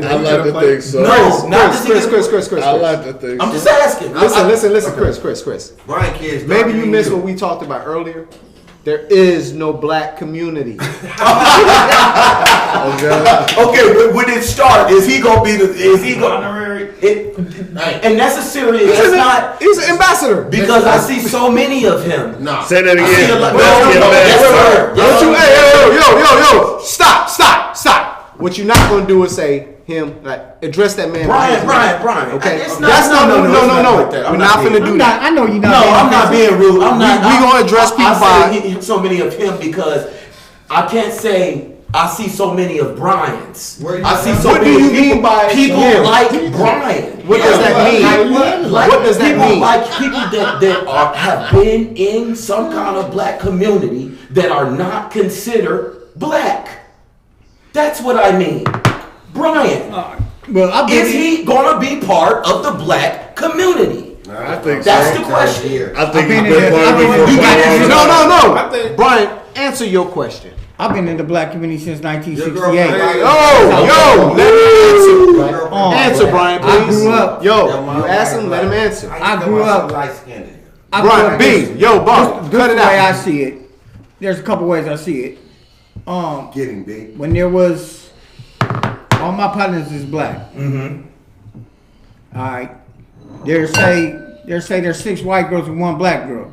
I like to think so. No, not Chris. I like to think so. I'm just asking. Listen, Chris. Brian kids. Maybe you missed what we talked about earlier. There is no black community. Okay, when it start, is he gonna be the? Is he gonna? Honorary. And that's a serious. That's not He's an ambassador. because I see so many of him. Nah. Say that I see a again. lot- Let's get back. Yes, sir. Don't you? Hey, yo! Stop! What you're not gonna do is say him. Like address that man. Brian. Okay. It's That's not- no. it's not like that. We're I'm not not finna being- do I'm that. not, I know you're not. No, being I'm not offensive. being rude. I'm not. We gonna address people I say so many of him because I can't say I see so many of Brian's. Where you I see from? so What do many you people, mean by people him? like Brian. What does that mean? What does that people mean? Like people that have been in some kind of black community that are not considered black. That's what I mean. Brian, Well, I've been is he gonna be part of the black community? I think That's so. the question. I think he's been been in part of there. it I've for been in there. No. I think- Brian, answer your question. I've been in the black community since Your 1968. girlfriend- Yo, let him answer. Oh, Answer, Brian, please. I grew up. Yo, you ask him, let him answer. I grew up. light-skinned. I grew Brian, up- B, yo, Bob, This cut is it the way I out. see it. There's a couple ways I see it. Getting big. When there was, all my partners is black. Mm-hmm. All right. There's 6 white girls and 1 black girl.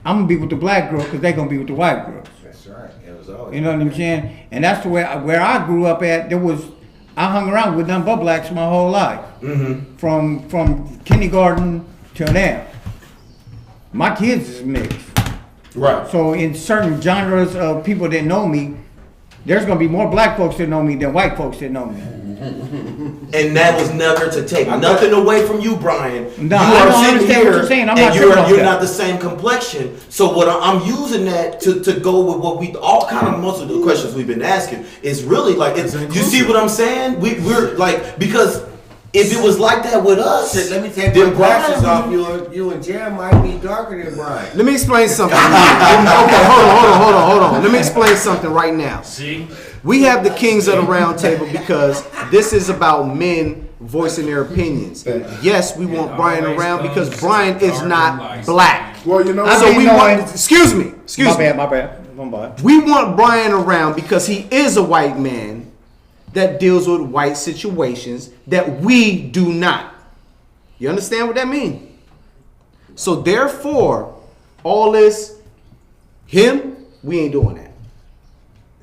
I'm gonna be with the black girl because they're gonna be with the white girls. That's right. It was always. You know what I'm saying? And that's the way where I grew up at. I hung around with nothing but blacks my whole life. Mm-hmm. From kindergarten till now. My kids is mixed. Right. So in certain genres of people that know me, there's gonna be more black folks that know me than white folks that know me. And that was never to take nothing away from you, Brian. No, you I are don't sitting understand here what you're saying. I'm and not tripping off you're that. not the same complexion. So what I'm using that to go with what we all kind of most of the questions we've been asking is really like it's, you see what I'm saying? We're like because if it was like that with us, Shit, let me take then my glasses Brian- off. You and Jam might be darker than Brian. Let me explain something. Okay, hold on. Let me explain something right now. See? We have the kings of the round table because this is about men voicing their opinions. Yes, we want Brian around because Brian is not black. Well, you know, I So mean, we no, want, excuse me. My bad. We want Brian around because he is a white man that deals with white situations that we do not. You understand what that means? So therefore, all this, him, we ain't doing that.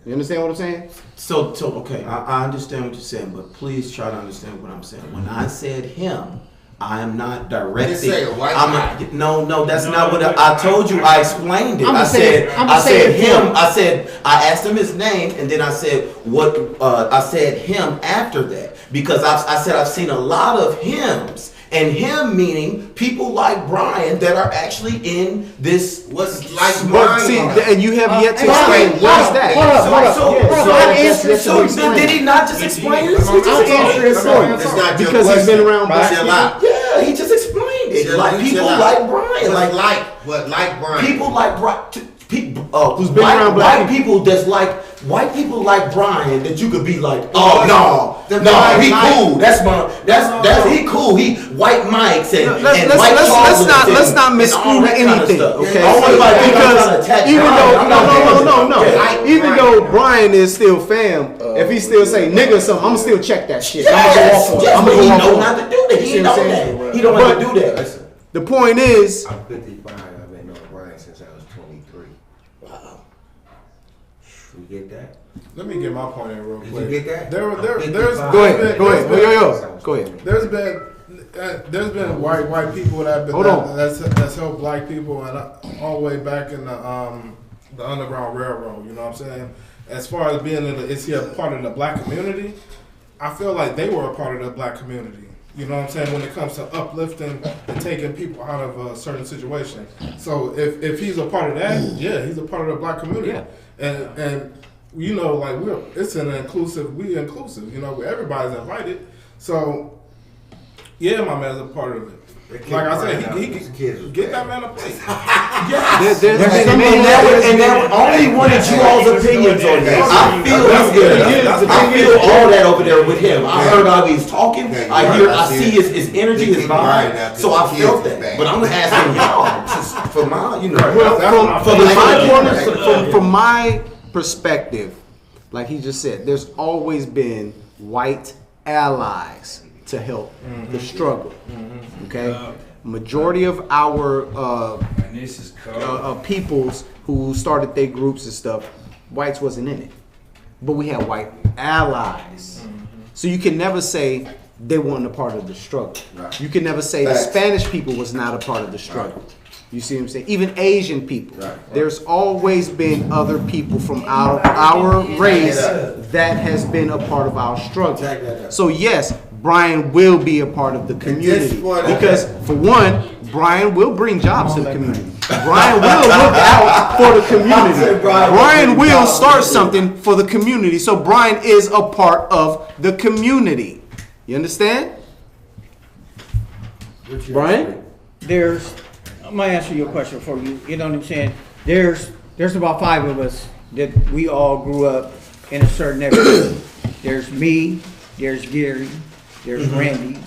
You understand what I'm saying? So okay, I understand what you're saying, but please try to understand what I'm saying. When I said him, I am not directing. You say a white guy. No, that's not what I told you. I explained it. I'ma I say said it him. I said I asked him his name, and then I said what. I said him after that because I said I've seen a lot of hymns, And him meaning people like Brian that are actually in this. What's like But Brian? see, and you have yet to Hold on, explain what is that. hold up. So did he not just explain this? He just I'll answer it for you. It's not your Because he's been question. around black Chill people. out. Yeah, he just explained it. Chill Like out. people Chill out. like Brian, like Brian. people like Brian. People, Who's been around black white people that's like white people like Brian that you could be like, Oh, no, Brian he Mike. cool. That's he cool. He white Mikes and Let's white let's not misconstrue anything, okay? Because even though even though Brian is still fam, if he still say nigga or something, I'ma still check that shit. Yes, I'm but gonna he go know off not on to do that. He See ain't what know I'm saying? that. He don't want to do that. Listen, The point is, I'm 55. I've been knowing Brian since I was 23. Wow. You get that? Let me get my point in real Did quick. you get that? There's go ahead. Go ahead. There's been white people that have been Hold on. that's helped black people and all the way back in the Underground Railroad. You know what I'm saying? As far as being is he a part of the black community? I feel like they were a part of the black community. You know what I'm saying? When it comes to uplifting and taking people out of a certain situation. So if he's a part of that, yeah, he's a part of the black community. Yeah. And you know, like it's an inclusive. We inclusive. You know, where everybody's invited. So yeah, my man's a part of it. Like I said, he get that man a place. There's been And that only wanted you all's opinions on this. I feel all that over there with him. I heard how he's talking. I see his energy, his vibe. So I felt that. But I'm asking y'all just for my, from my perspective, like he just said, there's always been white allies to help the struggle. Okay, majority of our And this is cold. peoples who started their groups and stuff, whites wasn't in it, but we had white allies. So you can never say they weren't a part of the struggle. Right. You can never say the Spanish people was not a part of the struggle. You see what I'm saying? Even Asian people. There's always been other people from our race that has been a part of our struggle. So yes, Brian will be a part of the community because for one, Brian will bring jobs to the community. Brian will look out for the community. Brian will start something for the community. So Brian is a part of the community. You understand? Brian? I'm gonna answer your question for you. You know what I'm saying? There's about 5 of us that we all grew up in a certain neighborhood. There's me, there's Gary, there's Randy,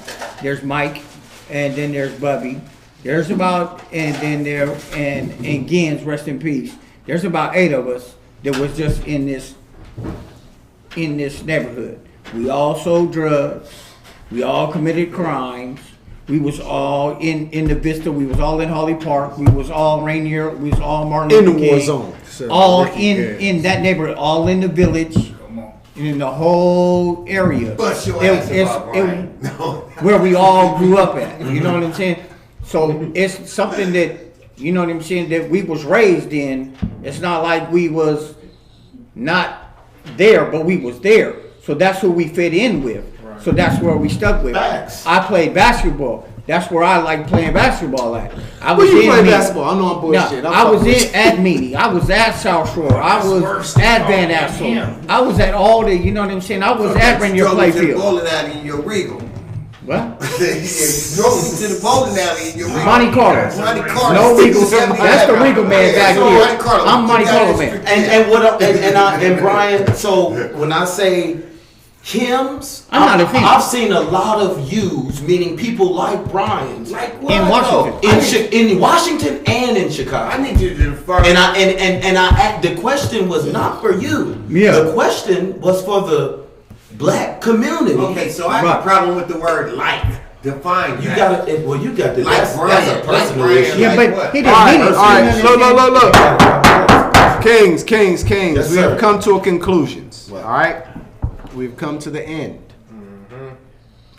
there's Mike, and then there's Bubby. There's about and Gins, rest in peace. There's about 8 of us that was just in this neighborhood. We all sold drugs. We all committed crimes. We was all in the Vista. We was all in Holly Park. We was all Rainier. We was all Martin In the Luther war King. zone. All in that neighborhood. All in the village. In the whole area. Bust your ass about Brian. Where we all grew up at. You know what I'm saying? So it's something that, you know what I'm saying, that we was raised in. It's not like we was not there, but we was there. So that's who we fit in with. So that's where we stuck with. Facts. I played basketball. That's where I like playing basketball at. Where you play basketball? I know I'm bullshit. I was at Meany. I was at South Shore. I was at Van Assel. I was at all the, you know what I'm saying? I was at Rainier Playfield. Bowling alley in your Regal. What? Drove to the bowling alley in your Regal. Monte Carlo. Monte Carlo. No Regal. That's the Regal man back here. I'm Monte Carlo man. And Brian, so when I say Kim's, I'm not a fan. I've seen a lot of yous, meaning people like Brian's, like what? In Washington. in Washington and in Chicago. I need you to defer. The question was not for you. Yeah. The question was for the black community. Okay, so I have a problem with the word like. Define You that. got it. Well, you got the. Like That's Brian, a personal like issue. Yeah, Like but what? he All didn't mean it. right. Look. Kings. Yes, We sir. have come to a conclusion. All right. We've come to the end.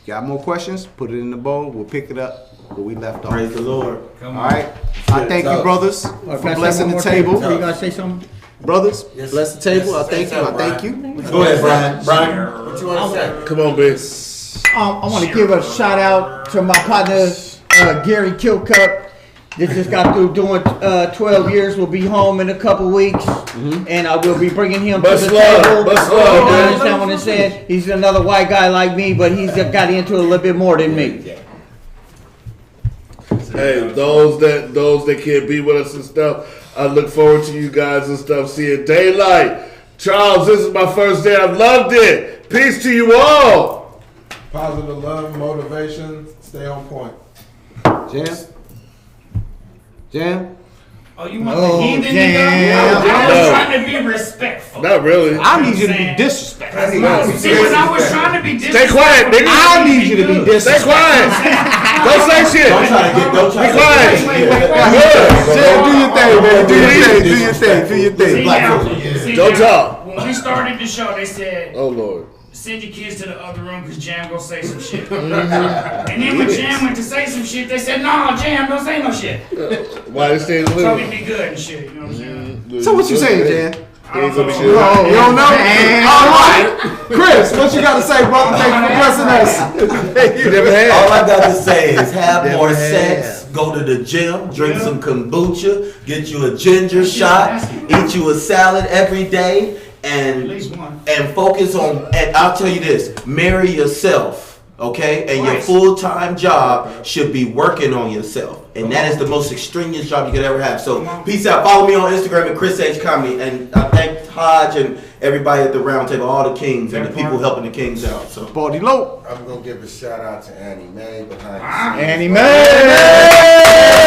Got more questions? Put it in the bowl. We'll pick it up where we left off. Praise the Lord. Come All on. right. I thank you, brothers, for blessing the table. You gotta say something? Brothers, bless the table. I thank you. I thank you. Go ahead, Brian. What you want to say? Come on, bitch. I want to give a shout out to my partner, Gary Kilcup. That just got through doing 12 years. Will be home in a couple weeks, and I will be bringing him to the table. Much love, You man. understand what I'm saying? He's another white guy like me, but he's got into a little bit more than me. Hey, those that can't be with us and stuff, I look forward to you guys and stuff. Seeing daylight. Charles, this is my first day. I've loved it. Peace to you all. Positive love, motivation, stay on point. Jam? Oh, you want the heathen nigga? damn. I was trying to be respectful. Not really. I need you to be disrespectful. See, when I was trying to be Stay disrespectful. quiet, nigga. I need you to be Stay disrespectful. quiet. Don't say shit. Don't try to get. Don't try Be to quiet. Jam, do your thing, man. Do your thing. Do your thing. Do your See, thing. now, see, Don't now, talk. When we started the show, they said, Oh Lord. send your kids to the other room because Jam gonna say some shit. And then when Jam went to say some shit, they said, "No, Jam, don't say no shit." Why they staying So we living? be good and shit. You know what I'm saying? So what you saying, Jan? I don't know. You don't know? All right. Chris, what you got to say, brother? Thank you for blessing us. You never had. All I got to say is have Never more had. sex, go to the gym, drink Yeah. some kombucha, get you a ginger shot, nasty. eat you a salad every day, At and least one. focus on. And I'll tell you this: marry yourself, okay? And your Right. full-time job should be working on yourself, and that is the most extraneous job you could ever have. So, peace out. Follow me on Instagram at Chris H Comedy, and I thank Hodge and everybody at the round table, all the kings and the people helping the kings out. So. Baldy Low. I'm gonna give a shout out to Annie Mae behind the scenes. Annie Mae.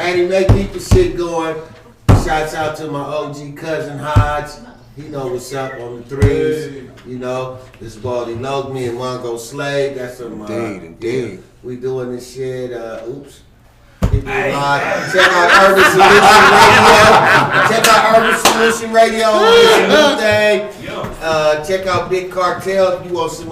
Annie Mae, keep the shit going. Shouts out to my OG cousin Hodge. He know what's up on the threes. You know, this Baldy Low, me and Mongo Slade. That's some. Indeed. We doing this shit. Oops. Keep it alive. Check out Urban Solution Radio. Check out Urban Solution Radio on this new thing. Check out Big Cartel if you want some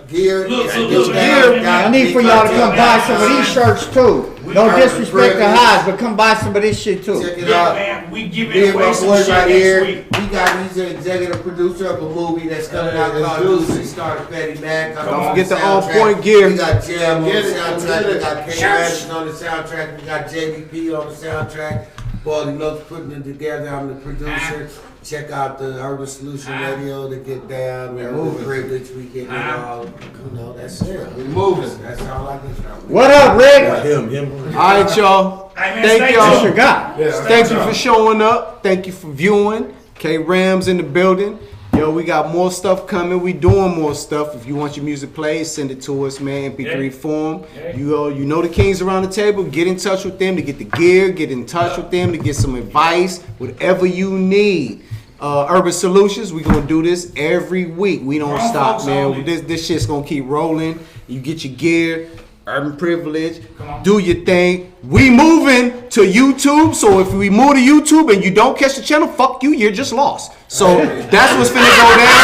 gear. Look, Get look, your look, gear. look. I need for y'all to come buy some of these shirts too. No disrespect to Hodge, but come buy some of this shit too. Check it Yeah, out. man, we Me giving and away my some boy shit right next here. week. He's an executive producer of a movie that's coming out called Lucy Started Petty Mac. Don't forget the On Point gear. We got Jam on the Get it, soundtrack. get We it. got K. Madison on the soundtrack. We got JVP on the soundtrack. Baldy Love's putting it together. I'm the producer. Check out the Urban Solution Radio to get down. We're moving. Privilege. We get it all. You know, that's it. We moving. That's all I can tell you. What up, Rick? Him. All right, y'all. Hey, man, Thank stay y'all. That's your tuned. guy. Yeah. Thank you for showing up. Thank you for viewing. K Rams in the building. Yo, we got more stuff coming. We doing more stuff. If you want your music played, send it to us, man. MP3 form. Yeah. You know the kings around the table. Get in touch with them to get the gear. Get in touch with them to get some advice. Whatever you need. Urban Solutions. We gonna do this every week. We don't Grown stop, folks man. only. This shit's gonna keep rolling. You get your gear. Urban Privilege. Come on. Do your thing. We moving to YouTube, so if we move to YouTube and you don't catch the channel, fuck you, you're just lost. So that's what's finna go down.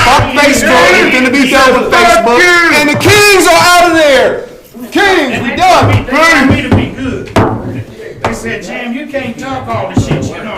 Fuck Facebook, it's finna be done with Facebook. And the Kings are out of there. Kings, And we they done. told me to be good. They said, Jam, you can't talk all this